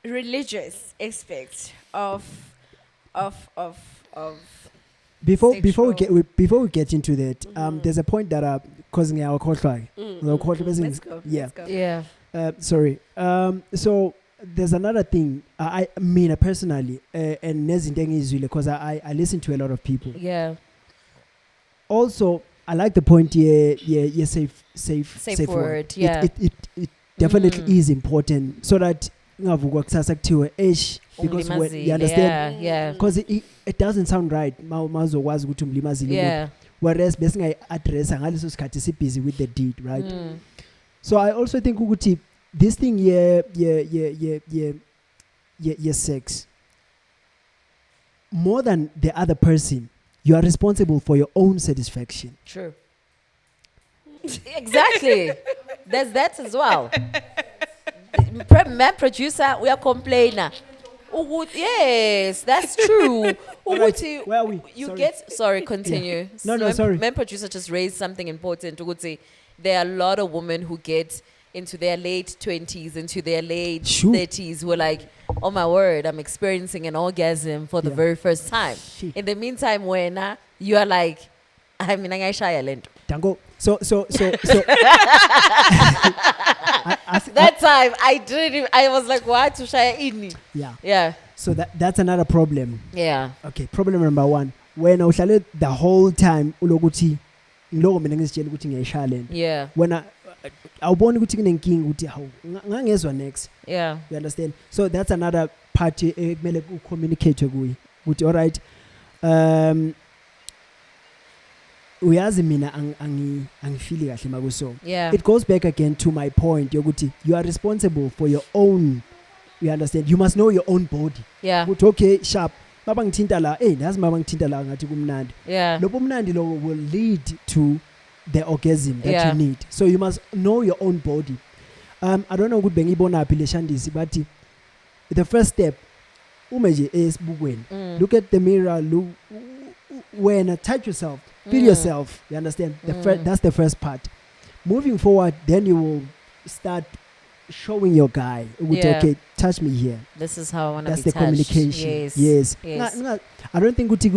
religious aspect of Before sexual- before we get into that, there's a point that causing our culture. Let's go. Yeah. Let's go. Yeah. Sorry. So there's another thing. I mean, personally, and because I listen to a lot of people. Yeah. Also, I like the point here. Yeah, safe word. Yeah. It definitely is important so that because when, you understand. Yeah. Because it doesn't sound right. Yeah. Whereas basically I address and busy with the deed, right? So I also think ukuthi this thing sex, more than the other person, you are responsible for your own satisfaction. True. Exactly. There's that as well. Man producer, we are complainer. Yes, that's true. Alright, Ukuthi where are we? You Sorry. get sorry. Continue. No, sorry. My producer just raised something important. Ukuthi there are a lot of women who get into their late 20s, into their late Sure. 30s, who are like, oh my word, I'm experiencing an orgasm for the Yeah. very first time. Shit. In the meantime, when you are like, I mean, angayishaya lento. Dango. So. That time I didn't. I was like, what to share ini? Yeah. Yeah, So that's another problem. yeah, Okay, problem number 1. When uhlale the whole time ulokuthi ngiloko mina ngizitshela ukuthi ngiyayishaya lento. yeah, Wena awuboni ukuthi kunenkinga ukuthi hawu ngangezwa next. yeah, You understand? So that's another part ekumele ucommunicate kuyi. Ukuthi all right. Uyazi mina angifili kahle makuso. yeah, It goes back again to my point yokuthi you are responsible for your own. You understand? You must know your own body. yeah, Ukuthi okay sharp baba ngithinta la nazi baba ngithinta la ngathi kumnandi. yeah, Lo bomnandi lo will lead to the orgasm that Yeah. you need. So you must know your own body. I don't know ukuthi bengibona phi le Shandisi but the first step ume nje esibukweni. Look at the mirror, look when touch yourself, feel yourself. You understand? That's the first part. Moving forward, then you will start showing your guy. Yeah. Okay, touch me here. This is how I want to That's be the touched. communication. Yes. Yes. Yes. I don't think ukuthi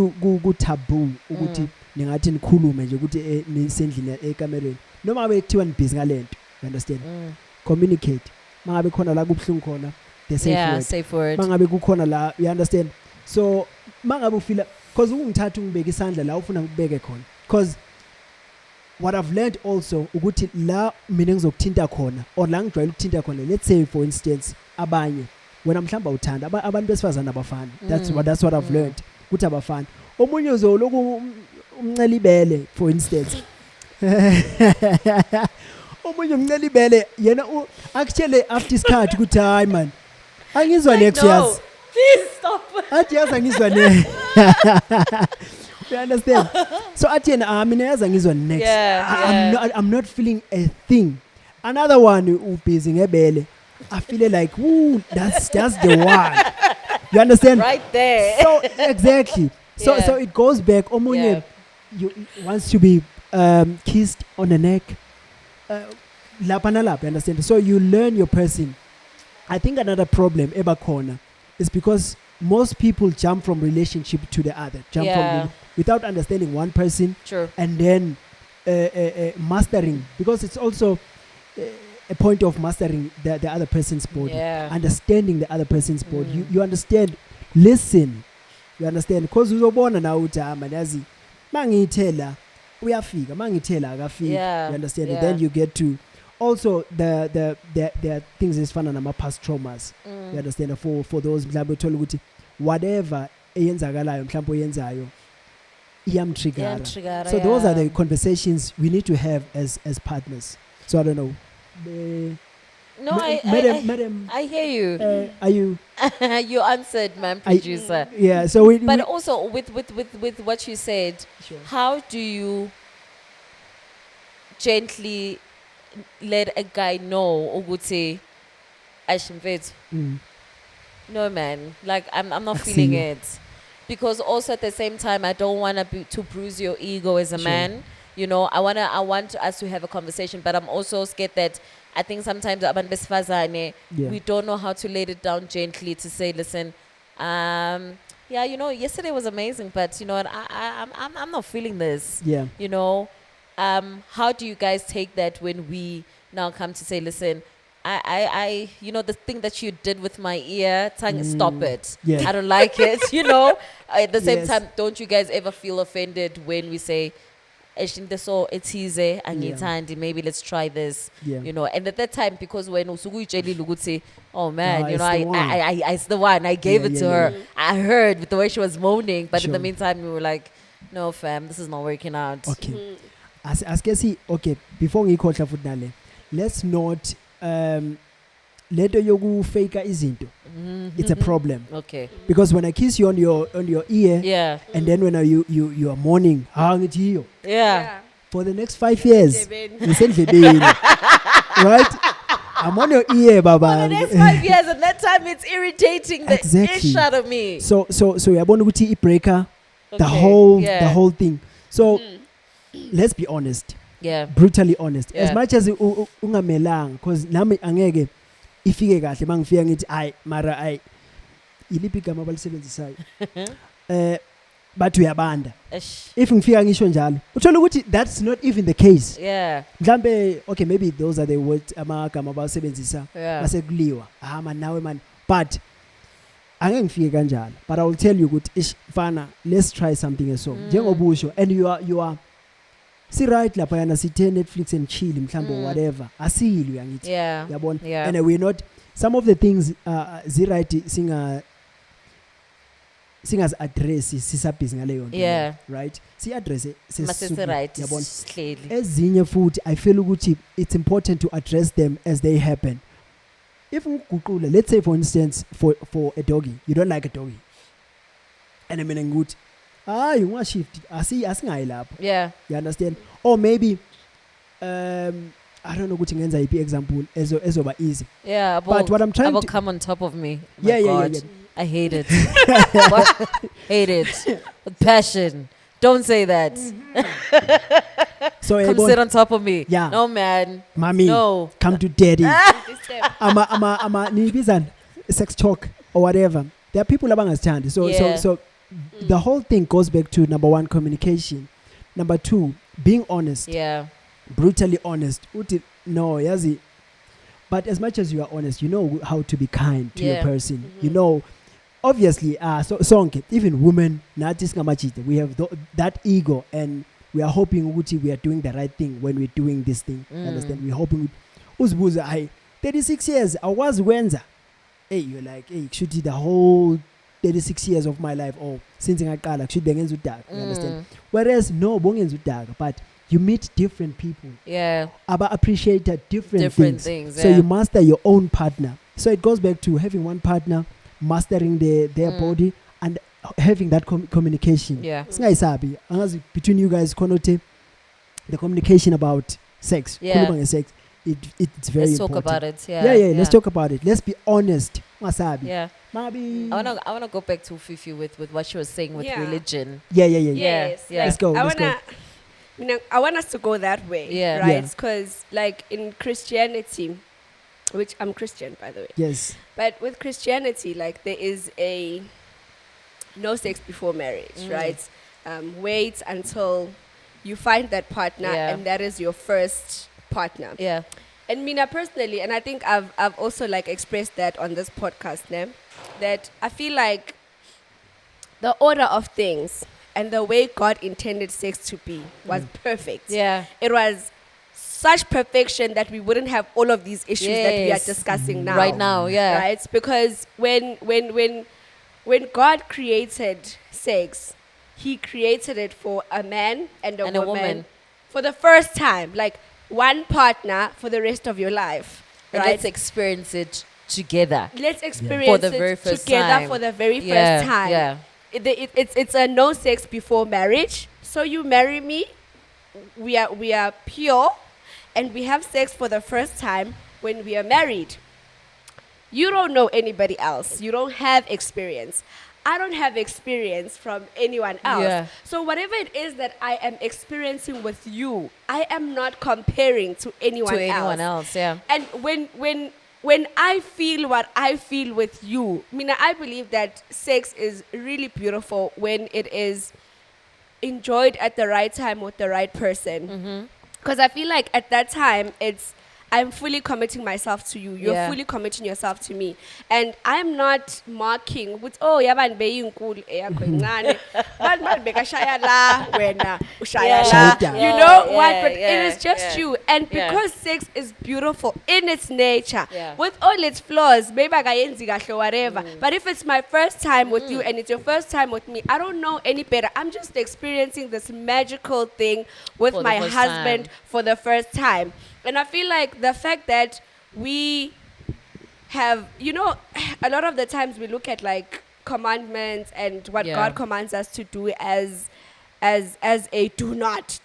ku taboo ukuthi ningathi nikhulume nje ukuthi nisendlini ekamereni. Noma ngabe kuthiwa nibhizi ngalento. You understand? Communicate. Mangabe khona la kubhlungu khona the safe Yeah, word. safe word. Mangabe kukhona la, you understand? So mangabe ufila because ungithatha ungibeka isandla la ufuna ngikubeke khona. Because what I've learned also ukuthi la mina ngizokuthinta khona or la ngijwayele ukuthinta khona, let's say for instance abanye wena mhlamba uthanda abantu besifazana abafana. That's what I've learned ukuthi abafana. Omunye uzoloku umncela ibele for instance. Omunye umncela ibele yena akutshele after isikhathi ukuthi hayi man angizwa next years. Please stop. Athi yaza ngizwa ne. You understand? So athi yena mina yaza ngizwa next. I'm not feeling a thing. Another one ubusy ngebele. I feel like ooh that's the one. You understand? Right there. So exactly. So Yeah. so it goes back. Omunye you wants to be kissed on the neck. Lapa na lapa, you understand? So you learn your person. I think another problem eba corner is because most people jump from relationship to the other, without understanding one person. True. And then mastering, because it's also a point of mastering the other person's body, understanding the other person's body. You understand, listen, you understand, because uzobona na uthi manazi mangithela uyafika mangithela akafika, you understand. And then you get to also the things ezifana nama past traumas, you understand, for those mhlawumbe uthola ukuthi whatever eyenzakalayo mhlawumbe oyenzayo iyamtrigger. So those are the conversations we need to have as partners. So I don't know. No, Madam, I hear you. are you? You answered, man, producer. Yeah. So But also with what you said, Sure. how do you gently let a guy know ukuthi ashimfethu? No man, like I'm not feeling see. it, because also at the same time I don't want to bruise your ego as a Sure. man. You know, I want us to have a conversation, but I'm also scared that I think sometimes abantu besifazane, we don't know how to lay it down gently to say, listen, yeah, you know, yesterday was amazing, but you know what, I'm not feeling this. Yeah. You know, how do you guys take that when we now come to say, listen, I you know, the thing that you did with my ear, stop it. Yeah. I don't like it. You know, at the same Yes. time, don't you guys ever feel offended when we say, so it's easy and maybe let's try this. Yeah. You know, and at that time, because when usuku would say, oh man, you it's know, the one. it's the one, I gave Yeah, it to yeah, her. yeah. I heard with the way she was moaning, but in the Sure. meantime we were like, no fam, this is not working out. Okay. As can see, okay, before ngikhohla futhi nale, let's not lento yoku fake izinto. It's a problem. Okay. Because when I kiss you on your ear, Yeah. and then when you are mourning, ngithi Yeah. for the next 5 years, Endlebeni. ngisendlebeni. Right? I'm on your ear, For the Baba. next 5 years, and that time it's irritating the Exactly. ish out of me. So yabona ukuthi i-breaker, the Okay, whole thing. So let's be honest, Yeah. brutally honest. Yeah. As much as ungamelanga, because nami angeke ifike kahle mangifika ngithi ay mara ay iliphi igama abalisebenzisayo. But uyabanda. Ish. If ngifika ngisho njalo, uthola ukuthi that's not even the case. Yeah. Mhlambe okay, maybe those are the words amagama abasebenzisa Yeah. basekuliwa. Man nawe man. But angeke ngifike kanjalo. But I will tell you ukuthi ish fana, let's try something else. Njengobusho and you are see right lapha yana sithe Netflix and chill mhlambe whatever. Asili uyangithi. Yeah. Yabona. Yeah. And we're not some of the things right singers address sisabhizi ngaleyo nto. Yeah. Right? Si address Masese right. yabona. Clearly. Ezinye futhi I feel ukuthi it's important to address them as they happen. If ngiguqula, let's say for instance for a doggy, you don't like a doggy. And I mean good. You want shift. Asingayi lapho. Yeah. You understand? Or maybe I don't know ukuthi ngenza iphi example ezoba easy. Yeah. But what I'm trying will to come on top of me. Yeah, My yeah, God. yeah. I hate it. Hate it with passion. Don't say that. So Come sit on top of me. Yeah. No, man. mommy, No. come to daddy. This step. ama nibizana sex talk or whatever. There are people abangazithandi. Yeah. So the whole thing goes back to number one, communication. Number two, being honest. Yeah. Brutally honest. Uthi no, yazi. But as much as you are honest, you know how to be kind to your Yeah. person. You know, obviously, sonke, even women, nathi singamajita, we have that ego, and we are hoping ukuthi we are doing the right thing when we're doing this thing. You understand? We're hoping uzibuza I 36 years awazi wenza. Hey, you're like, hey, should the whole 36 years of my life, or since ngaqala should bengenza udaka. You understand? Whereas no, bongenza udaka, but you meet different people. Yeah. Aba appreciate different things, So yeah. you master your own partner. So it goes back to having one partner, mastering their body, and having that communication. Yeah. Singayisabi, angazi between you guys konote the communication about sex. Yeah. Khuluma nge-sex. It's very Let's talk important. about it. Yeah. Yeah, let's talk about it. Let's be honest. Ungasabi. Yeah. Maybe. I wanna go back to Fifi with what she was saying with Yeah. religion. Yeah. Yes. Yeah. Let's go. I Let's wanna. I want us to go that way. Yeah. Right. Yeah. Because like in Christianity, which I'm Christian by the way, Yes. but with Christianity, like there is a no sex before marriage, right? Wait until you find that partner, Yeah. and that is your first partner. Yeah. And Mina personally, and I think I've also like expressed that on this podcast, that I feel like the order of things and the way God intended sex to be was perfect. Yeah. It was such perfection that we wouldn't have all of these issues that we are Yes. discussing now. Right now. Yeah. Right? Because when God created sex, He created it for a man and a woman for the first time, like one partner for the rest of your life. And Right? let's experience it together. Let's experience For the it very first together time. for the very Yeah, first time. yeah. It's a no sex before marriage. So you marry me, we are pure, and we have sex for the first time when we are married. You don't know anybody else. You don't have experience. I don't have experience from anyone else. Yeah. So whatever it is that I am experiencing with you, I am not comparing to anyone else. Yeah. And when I feel what I feel with you, I believe that sex is really beautiful when it is enjoyed at the right time with the right person. Because I feel like at that time, I'm fully committing myself to you. You're Yeah. fully committing yourself to me. And I'm not marking with, oh, yaban beyinkulu eyakho incane. Bantu bekashaya la, wena ushaya la. Yeah. You know Yeah, what? But yeah, it is just yeah. you. And Yeah. because sex is beautiful in its nature, Yeah. with all its flaws, maybe akayenzi kahle whatever. But if it's my first time with you and it's your first time with me, I don't know any better. I'm just experiencing this magical thing with For the my first husband time. for the first time. And I feel like the fact that we have, a lot of the times we look at like commandments and what Yeah. God commands us to do as a do not,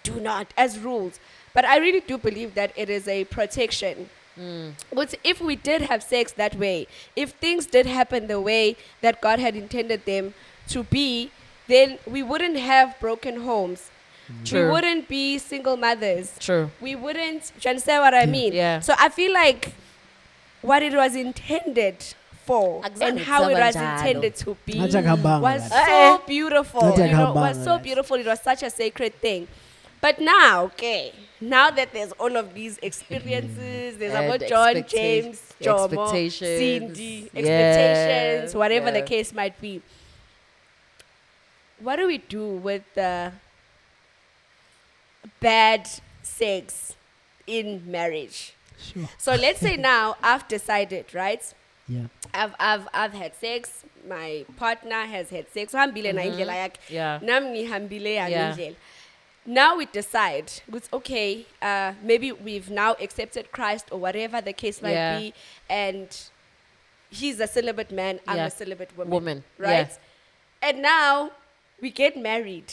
as rules. But I really do believe that it is a protection But if we did have sex that way, if things did happen the way that God had intended them to be, then we wouldn't have broken homes. We True. wouldn't be single mothers. True. We wouldn't. Do you understand what I mean? Yeah. So I feel like what it was intended for Akuzange and how it was kusaba intended to be Ngathi akuhambanga was kahle. so beautiful. Ngathi You know, was akuhambanga so kahle. beautiful. It was such a sacred thing. But now, okay, now that there's all of these experiences, there's And about John, expecta- James, Jomo, expectations. Cindy, Yeah, expectations, whatever the yeah. case might be. What do we do with the bad sex in marriage? Sure. So let's say now I've decided, right? Yeah. I've had sex. My partner has had sex. Uhambile na indlela yakhe. Yeah. Nami ngihambile yami Yeah. indlela. Now we decide, it's okay, maybe we've now accepted Christ or whatever the case might Yeah. be, and he's a celibate man, I'm Yeah. a celibate woman. Woman, Right? yeah. And now we get married.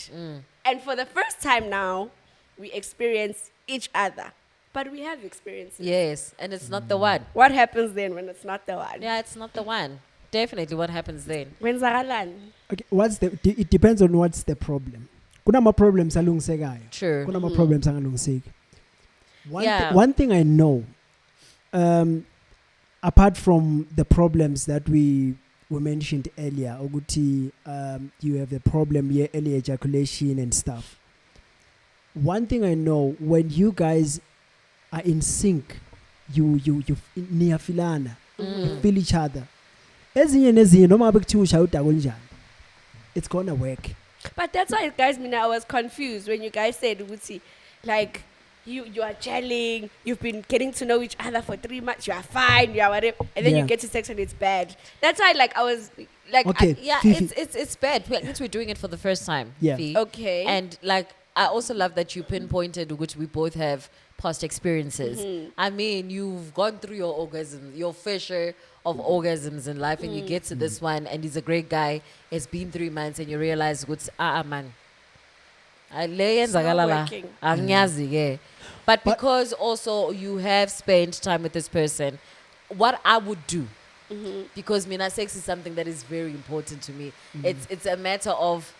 And for the first time now, we experience each other. But we have experiences. Yes, and it's not the one. What happens then when it's not the one? Yeah, it's not the one. Definitely what happens then. Kwenzakalani? Okay, it depends on what's the problem. Kunama problems alungisekayo. True. Kunama problems angalungiseki. Yeah. One thing I know, apart from the problems that we mentioned earlier, ukuthi you have a problem here, early ejaculation and stuff. One thing I know, when you guys are in sync, you niyafilana, you feel each other. Ezinye nezinye noma bekuthiwa ushaya udako njani, it's gonna work. But that's why, guys, I was confused when you guys said, Uti, like, you are gelling, you've been getting to know each other for 3 months, you are fine, you are whatever, and then Yeah. you get to sex and it's bad. That's why, like, I was, like, Okay. Yeah, Fifi. it's bad. We're doing it for the first time. Yeah. Fee. Okay. And like I also love that you pinpointed which we both have past experiences. I mean, you've gone through your orgasms, your fair share of orgasms in life, and you get to this one, and he's a great guy. It's been 3 months, and you realize, "What's man." working. Angiyazi ke. But because also you have spent time with this person, what I would do, because mina sex is something that is very important to me. It's a matter of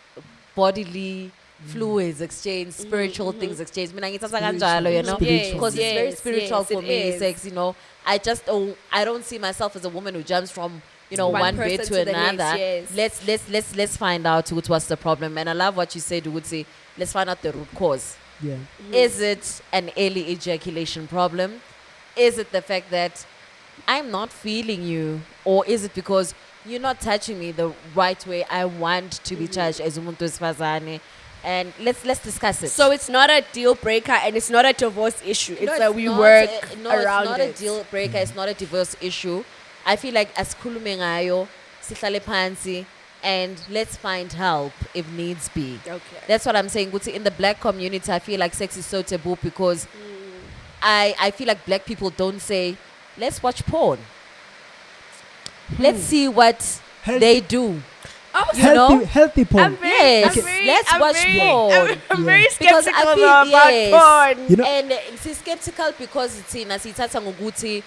bodily fluids exchange, spiritual things exchange. Mina ngithatha kanjalo, you know, Spiritual. because it's very Yes, spiritual yes, for it me. is. Sex, you know, I don't see myself as a woman who jumps from One one bed person to to the next, another. yes. Let's find out what's the problem. And I love what you said. Would say let's find out the root cause. Yeah. Is it an early ejaculation problem? Is it the fact that I'm not feeling you, or is it because you're not touching me the right way I want to be touched as umuntu wesifazane? And let's discuss it. So it's not a deal breaker and it's not a divorce issue. It's No, a we not work no, around it's not it. a deal breaker. It's not a divorce issue. I feel like asikhulume ngayo, sihlale phansi, and let's find help if needs be. Okay. That's what I'm saying. Guti, in the black community, I feel like sex is so taboo because I feel like black people don't say, let's watch porn. Let's see what Healthy- they do. Oh, You know? Healthy porn. I'm very, Yes, I'm very, let's I'm watch very, porn. I'm Yeah. very Because I skeptical feel- now about yes. porn. You know- And she's skeptical because it's in asithatha ngokuthi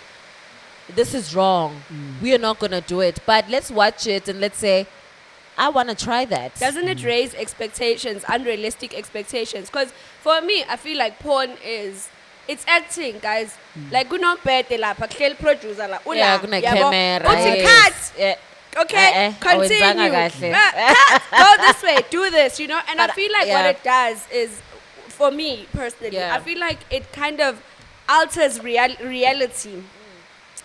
this is wrong. We are not gonna do it. But let's watch it and let's say, I wanna try that. Doesn't it raise expectations, unrealistic expectations? Because for me, I feel like porn it's acting, guys. Like kunompete lapha, kuhleli producer la, ula, Yeah, yabo. camera. Uthi cut. Yeah. Okay, awenzanga continue. kahle. Cut. Go this way, do this, you know? And I But, feel like yeah. what it does is, for me personally, Yeah. I feel like it kind of alters reality.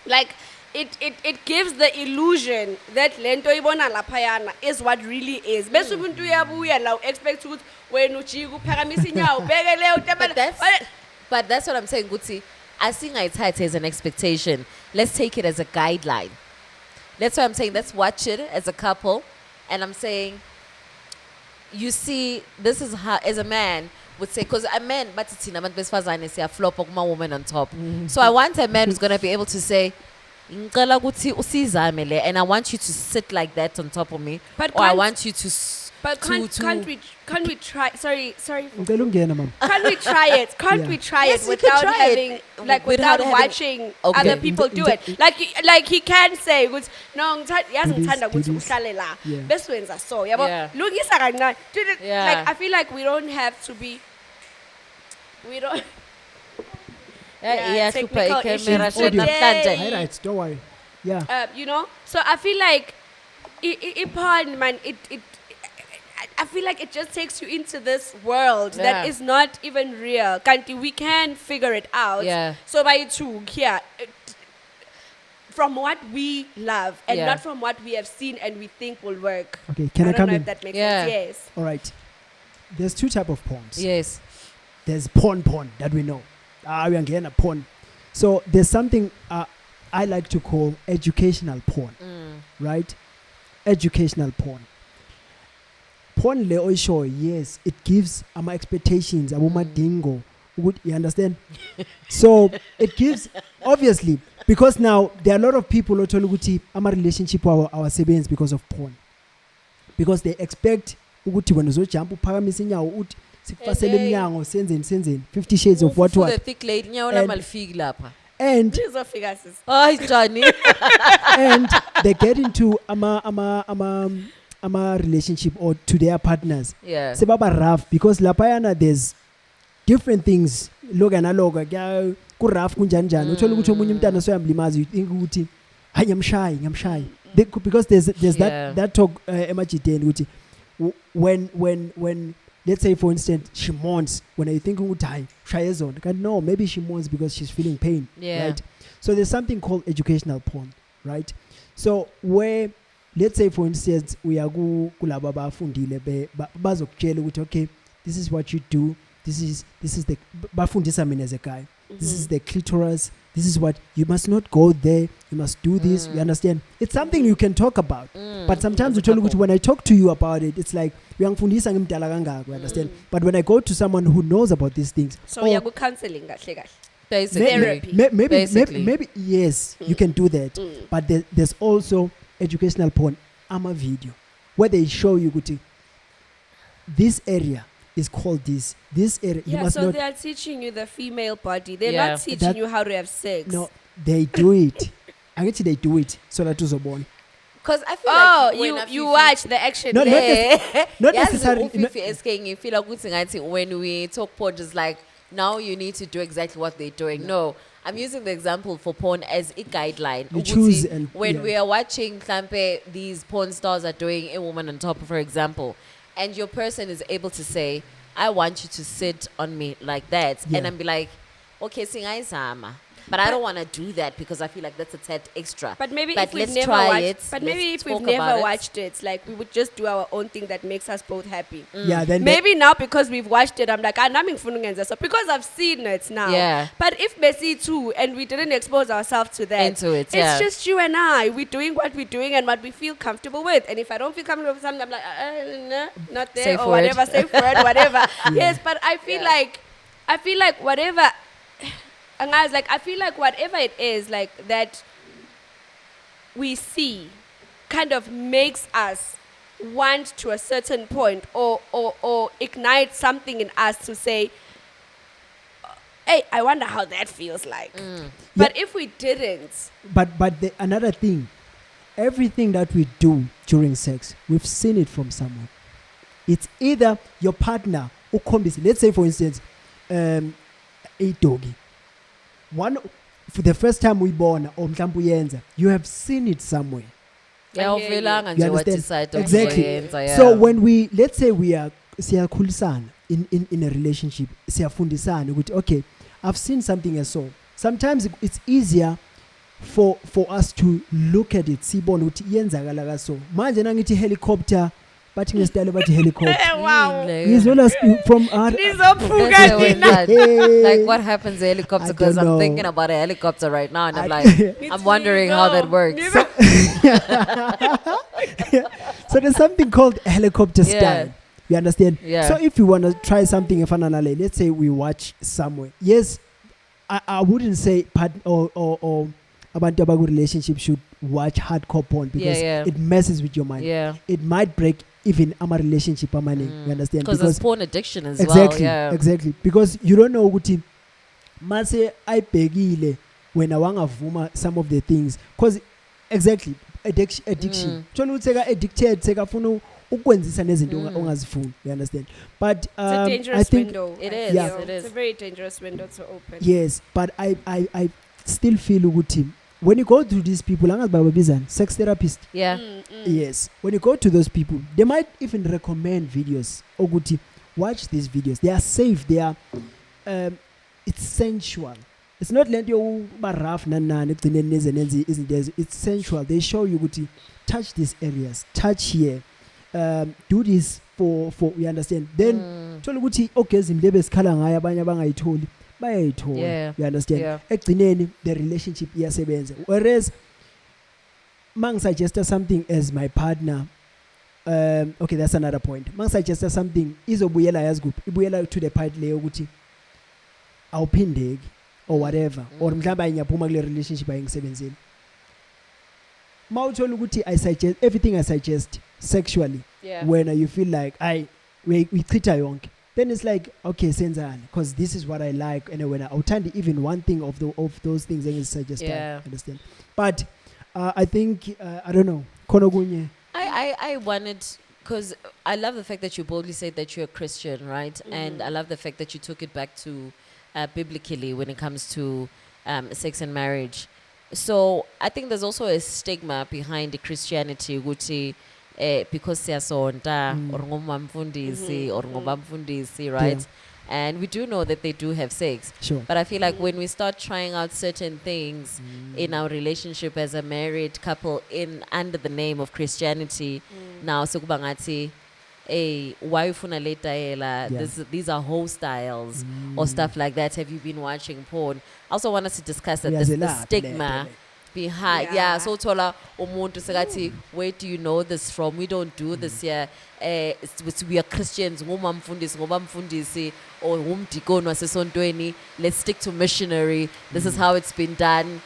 Like, it gives the illusion that lento ibona laphayana is what really is. Bese umuntu uyabuya la expect ukuthi wena ujika uphakamisa inyawo ubheke leyo But that's what I'm saying, Guti. I think I tie it as an expectation. Let's take it as a guideline. That's why I'm saying let's watch it as a couple. And I'm saying, you see, this is how, as a man would say, because a man, but it's in a man, flop of my woman on top. So I want a man who's going to be able to say, "Ngicela ukuthi usizame le," and I want you to sit like that on top of me. But or I can't- want you to But can't we try? Sorry. Ngicela ungena mama. Can't we try it? Can't Yeah. we try Yes, it we could without try having it. like Without without having- watching Okay. other people do it? Like he can say, ukuthi, "No, yazi Do this, ngithanda do ukuthi this." uhlale la." Yeah. Best wenza so. Yabo. Yeah. Lungisa kancane. Yeah. Like I feel like we don't have to be. We don't. Yeah, iyahlupha technical i-camera issues shit today. namhlanje. All right, don't worry. Yeah. You know, so I feel like porn, man, I feel like it just takes you into this world Yeah. that is not even real. Kanti, we can figure it out. Yeah. So by two here, from what we love and Yeah. not from what we have seen and we think will work. Okay, can I don't come know in? if that makes Yeah. sense. Yes. All right. There's two type of porns. Yes. There's porn that we know. We are getting a porn. So there's something I like to call educational porn, right? Educational porn. Porn le show, yes, it gives our expectations, our madingo. You understand? So it gives, obviously, because now there are a lot of people who tell you our relationship our siblings because of porn, because they expect ukuthi when uzojump uphakamisa inyawo uthi sikufasele And they- emnyango senzeni 50 shades of what The thick lady nyawo lami alifiki lapha. and Lizofika, sis. Hayi Johnny. and they get into ama relationship or to their partners Yeah. sebaba rough because laphayana there's different things loka naloka kuya ku rough kunjani njani uthola ukuthi omunye umntana soyamlimaza you think ukuthi hayi ngiyamshaya because there's Yeah. that talk emajideni ukuthi when let's say for instance she mourns when you think ukuthi hayi shaye zona kanti no maybe she mourns because she's feeling pain, Yeah. right? So there's something called educational porn, right? So where let's say for instance uya kulabo abafundile bazokutshela ukuthi okay, this is what you do, this is the bafundisa mina as a guy, this is the clitoris, this is what you must not go there, you must do this, you understand? It's something you can talk about, but sometimes As a you tell ukuthi couple. when I talk to you about it, it's like uyangifundisa ngimdala kangaka, you understand? But when I go to someone who knows about these things, So or we are counseling kahle kahle. Basically. Therapy. Basically. maybe yes, you can do that, but there's also educational porn, a video where they show you kuti, this area is called this area you Yeah, must so not they are teaching you the female body. They're Yeah. not teaching That- you how to have sex. no they do it angithi they do it so that uzobona Because I feel Oh, like when you watch the action. No, there. not Yazi necessarily uFifi SK ngifila ukuthi ngathi when we talk porn just like now you need to do exactly what they're doing. No, I'm using the example for porn as a guideline. You Ukuthi choose and- when yeah. we are watching mhlampe these porn stars are doing a woman on top, for example, and your person is able to say, I want you to sit on me like that. Yeah. And I'm be like, okay, singayizama. But I don't want to do that because I feel like that's a tad extra. But maybe But if we've let's never try watched, it. but maybe Let's if we've talk about never it. watched it, like we would just do our own thing that makes us both happy. yeah then Maybe now because we've watched it, I'm like, I'm so because I've seen it now. Yeah. But if Bessie too, and we didn't expose ourselves to that, Into it, it's yeah. just you and I. We're doing what we're doing and what we feel comfortable with. And if I don't feel comfortable with something, I'm like, no, not there Safe or word. whatever, safe word, whatever. Yes, but I feel like whatever. And I was like, I feel like whatever it is, like that we see kind of makes us want to a certain point or ignite something in us to say, hey, I wonder how that feels like. But if we didn't, but another thing, everything that we do during sex, we've seen it from someone. It's either your partner or combis. Let's say for instance a doggy, one for the first time we born or mhlambe uyenza, you have seen it somewhere. Yeah, I hear you. awuvelanga You nje what understand? decide Exactly. ukuyenza, So yeah. when we, let's say we are siyakhulisana in a relationship, siyafundisana ukuthi okay, I've seen something as so. Sometimes it's easier for us to look at it, sibone ukuthi iyenzakala kaso. Manje nangithi helicopter, bathi ngesitayile bathi helicopter. wow. Ngizwela from our Nizophuka That's the way nina. that- like what happens to helicopter? I Because don't I'm know. thinking about a helicopter right now, and I'm I- like, I'm wondering how that works. So there's something called helicopter Yeah. style. You understand? Yeah. So if you want to try something efana, let's say we watch somewhere. Yes, I wouldn't say or abantu abaku relationship should watch hardcore porn because Yeah. it messes with your mind. Yeah. It might break even ama relationship amaningi, you understand? Because there's porn addiction as exactly, well. Yeah. exactly, because you don't know ukuthi mase ayibhekile wena wangavuma some of the things, because exactly addiction thola ukuthi seka addicted sekafuna ukwenzisa nezinto ongazifuni, you understand? But It's a dangerous I think window. It I is, feel. it is. It's a very dangerous window to open. yes, but I still feel ukuthi when you go to these people, angazi bababizana sex therapist, Yeah. yes, when you go to those people, they might even recommend videos ukuthi watch these videos, they are safe, they are it's sensual, it's not lento yokuba rough nanani ekugcineni nezenenzi izinto, it's sensual. They show you ukuthi touch these areas, touch here, do this for you understand, then thola ukuthi ogeza imlebe sikhala ngayo abanye abangayitholi bayayithola, Yeah. you understand? Yeah. Ekugcineni the relationship iyasebenza, whereas suggest something as my partner, okay, that's another point. Suggest something izobuyela yazi kuphi, ibuyela to the part leyo ukuthi awuphindeki or whatever, or mhlawumbe ngiyaphuma kule relationship ayingisebenzeli. Mawuthola ukuthi I suggest everything, I suggest sexually, Yeah. when you feel like we chitha yonke, then it's like okay senzani, because this is what I like, and when awuthandi even one thing of those things engisuggest, Yeah. understand? But I think I don't know, khona kunye. I wanted, because I love the fact that you boldly said that you're a Christian, right? And I love the fact that you took it back to biblically when it comes to sex and marriage. So I think there's also a stigma behind the Christianity, ukuthi because siyasonta or ngomamfundisi or ngobamfundisi, right? Yeah. And we do know that they do have sex. Sure. But I feel like when we start trying out certain things in our relationship as a married couple under the name of Christianity, now sekuba ngathi, hey, why ufuna le tayela? Yeah. These are hostiles or stuff like that. Have you been watching porn? I also want us to discuss that the Uyazilapha stigma le. behind. Yeah, so thola umuntu sekathi, where do you know this from? We don't do this here. We are Christians, ngoba mfundisi or umdikono wasesontweni. Let's stick to missionary. This is how it's been done.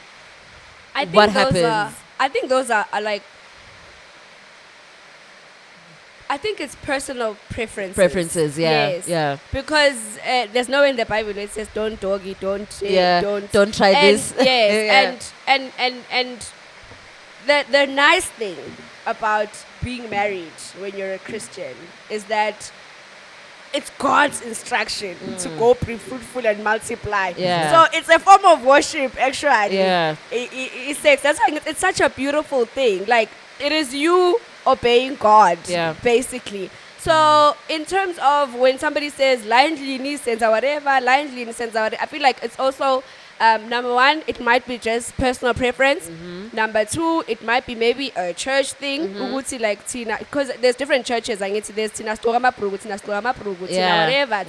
I think What those happens? I think those are like. I think it's personal preferences. Preferences, yeah, Yes. yeah. Because there's nowhere in the Bible where it says don't doggy, don't Don't try and, this. Yes, and the nice thing about being married when you're a Christian is that it's God's instruction to go be fruitful and multiply. Yeah. So it's a form of worship, actually. Yeah. It's sex. That's why it's such a beautiful thing. Like it is you obeying God, basically. So in terms of when somebody says blindly sense or whatever, I feel like it's also number one, it might be just personal preference. Number two, it might be maybe a church thing. Ukuthi like Tina, because there's different churches. I get there's Tina Storama Prugu, Tina whatever.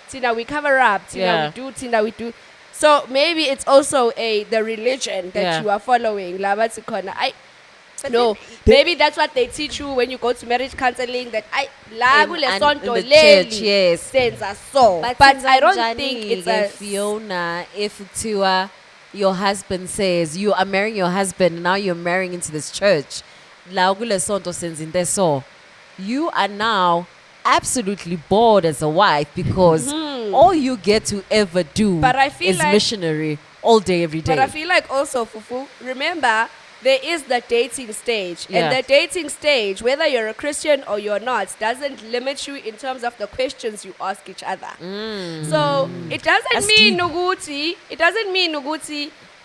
Tina we cover up. Tina we do. So maybe it's also the religion that you are following. No, maybe that's what they teach you when you go to marriage counseling. That In the church, yes. senza so. But I don't think it's a Fiona. If your husband says you are marrying your husband, now you're marrying into this church. La kule sonto senzinte so. You are now absolutely bored as a wife because all you get to ever do But I feel is like- missionary all day, every day. But I feel like also, Fufu, remember, there is the dating stage. Yeah. And the dating stage, whether you're a Christian or you're not, doesn't limit you in terms of the questions you ask each other. So it doesn't That's mean deep. Nuguti,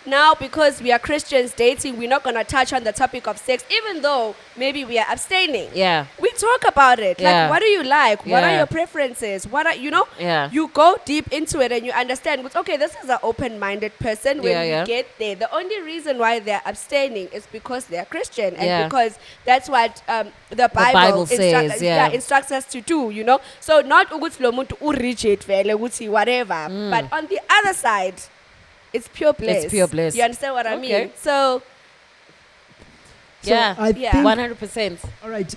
now because we are Christians dating, we're not going to touch on the topic of sex, even though maybe we are abstaining. Yeah. We talk about it. Yeah. Like, what do you like? What are Yeah. your preferences? What are, Yeah. you go deep into it and you understand, okay, this is an open-minded person. When Yeah. we get there, the only reason why they're abstaining is because they're Christian and Yeah. because that's what the Bible says, yeah. instructs us to do, So not ukuthi lo muntu urigid vele ukuthi whatever. But on the other side, it's pure bliss. It's pure bliss. You understand what I Okay. mean? So Yeah. I Yeah. think 100%. all right,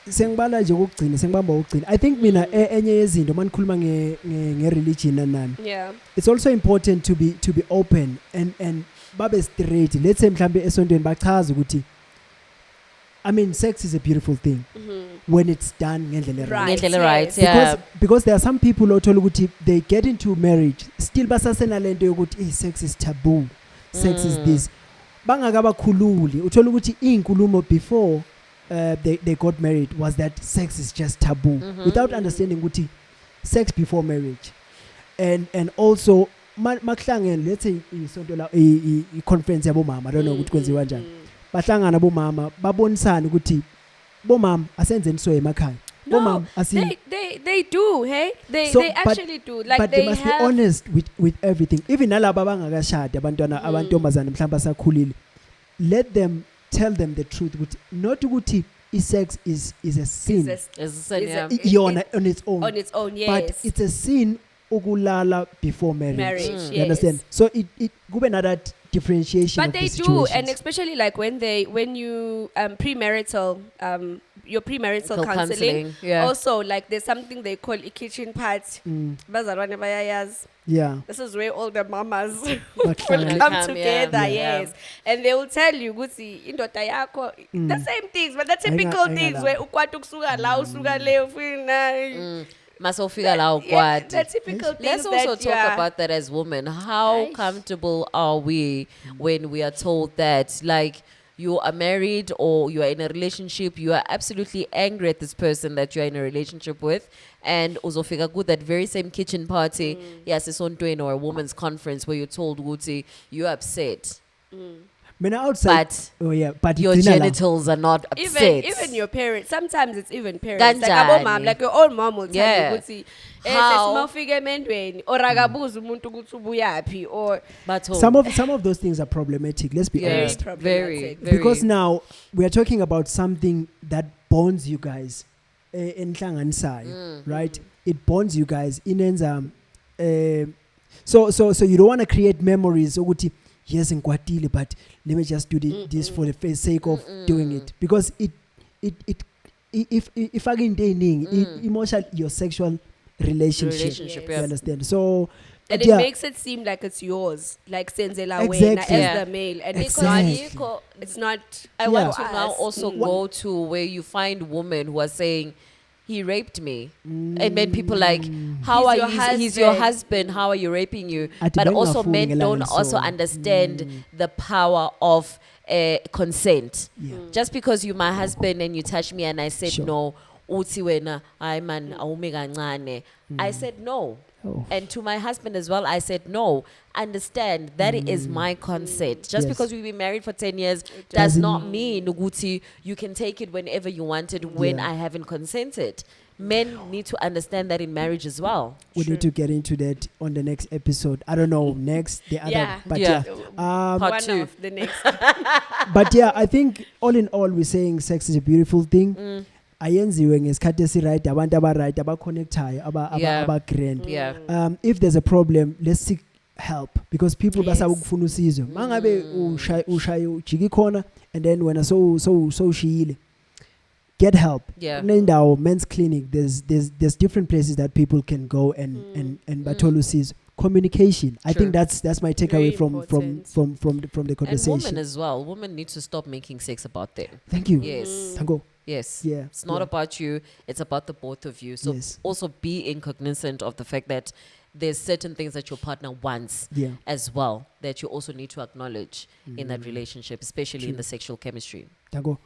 sengibala nje ukugcina, sengibamba ukugcina. I think mina enye yezinto manikhuluma nge-religion nani, yeah. it's also important to be open and babe straight. Let's say mhlambe esontweni bachaza ukuthi I mean, sex is a beautiful thing when it's done ngendlela right. Right. Ngendlela right, yes. yeah. Because there are some people othola ukuthi they get into marriage still basasenalento yokuthi sex is taboo, sex is this. Bangakabakhululi uthola ukuthi inkulumo before they got married was that sex is just taboo without understanding ukuthi sex before marriage and also makuhlangene let's say isonto la i-conference yabo mama I don't know ukuthi kwenziwa kanjani bahlangana bomama babonisana ukuthi bomama asenzeni so emakhaya bomama asi they do, hey? They actually do. Like but they must be honest with everything. Even nalabo abangakashadi abantwana abantombazana mhlawumbe asakhulile, let them tell them the truth ukuthi not ukuthi sex is a sin. Yona on its own. On its own, yes. But it's a sin ukulala before marriage. Yes. You understand? So it kube na that differentiation. But they do, and especially like when you premarital your premarital counseling. Yeah. Also, like there's something they call a kitchen party. Bazalwane bayayazi. Yeah. This is where all the mamas will Bahlangana. come together, Yeah. yes. And they will tell you, Gusi, indoda yakho, the same things, but the typical things where ukwatu kusuka la, usuka le, ufina. Masofika la Yeah, ukwati. the typical things. Let's also that, talk about that as women. How comfortable are we when we are told that, like, you are married or you are in a relationship, you are absolutely angry at this person that you are in a relationship with, and uzofika good that very same kitchen party, yes, it's on doing or a woman's conference where you're told, Guti, you're upset. Mina outside. But your genitals are not upset. Even your parents, sometimes it's even parents. Like Kanjani? abo mom, like your own mom will tell Yeah. you ukuthi How? sesimawufika emendweni or akabuza umuntu ukuthi ubuyaphi or But some of those things are problematic. Let's be yeah, honest. very, Because now we are talking about something that bonds you guys enhlanganisayo, right? It bonds you guys inenza so you don't want to create memories ukuthi yes ngikwatile but let me just do this for the sake of doing it, because it if again it emotional your sexual relationship yeah. you understand, so and it makes it seem like it's yours, like senzela wena Exactly. as the male, and Exactly. it's not. I Yeah. want for to now us. also go to where you find women who are saying, he raped me. And then people like, how He's are your you? He's your husband. husband. How are you raping you? Ati But benga also fungi men don't ngelanga also so. understand the power of consent. Yeah. Just because you're my husband and you touch me and I said Sure. no, uthi wena, ay man, awume kancane. I said no. Oh. And to my husband as well, I said no. Understand that is my consent. Just Yes. because we've been married for 10 years does Doesn't- not mean Nuguti, you can take it whenever you want it when Yeah. I haven't consented. Men need to understand that in marriage as well. We need to get into that on the next episode. I don't know next the other, Yeah. but Yeah. yeah. Part One two. of the next. But yeah, I think all in all we're saying sex is a beautiful thing. Ayenziwe ngesikhathi esiright, abantu abaright, abaconnectayo, Yeah. abagrand. Yeah. If there's a problem, let's seek help, because people Yes. basaba ukufuna usizo. Mangabe ushaye ujiki khona and then when so ushiyile, get help. Yeah. Nendawo men's clinic, there's different places that people can go and bathola usizo. Communication. I think True. that's my takeaway Very from important. the And conversation. women as well. Women need to stop making sex about them. Thank you. Yes. Tango. Yes. Yeah. It's not about you. It's about the both of you. So Yes. also be cognizant of the fact that there's certain things that your partner wants Yeah. as well that you also need to acknowledge in that relationship, especially in the sexual chemistry. Tango.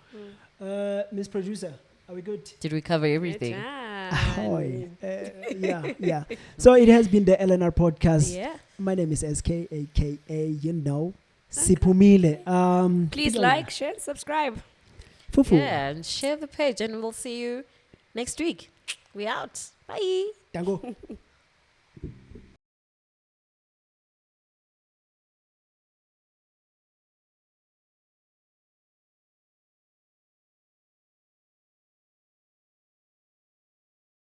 Miss Producer, are we good? Did we cover everything? Ahoy. Yeah. So it has been the LNR podcast. Yeah. My name is SK, aka Sipumile. Please like, share, subscribe. Fufu. Yeah, and share the page, and we'll see you next week. We out. Bye. Tango.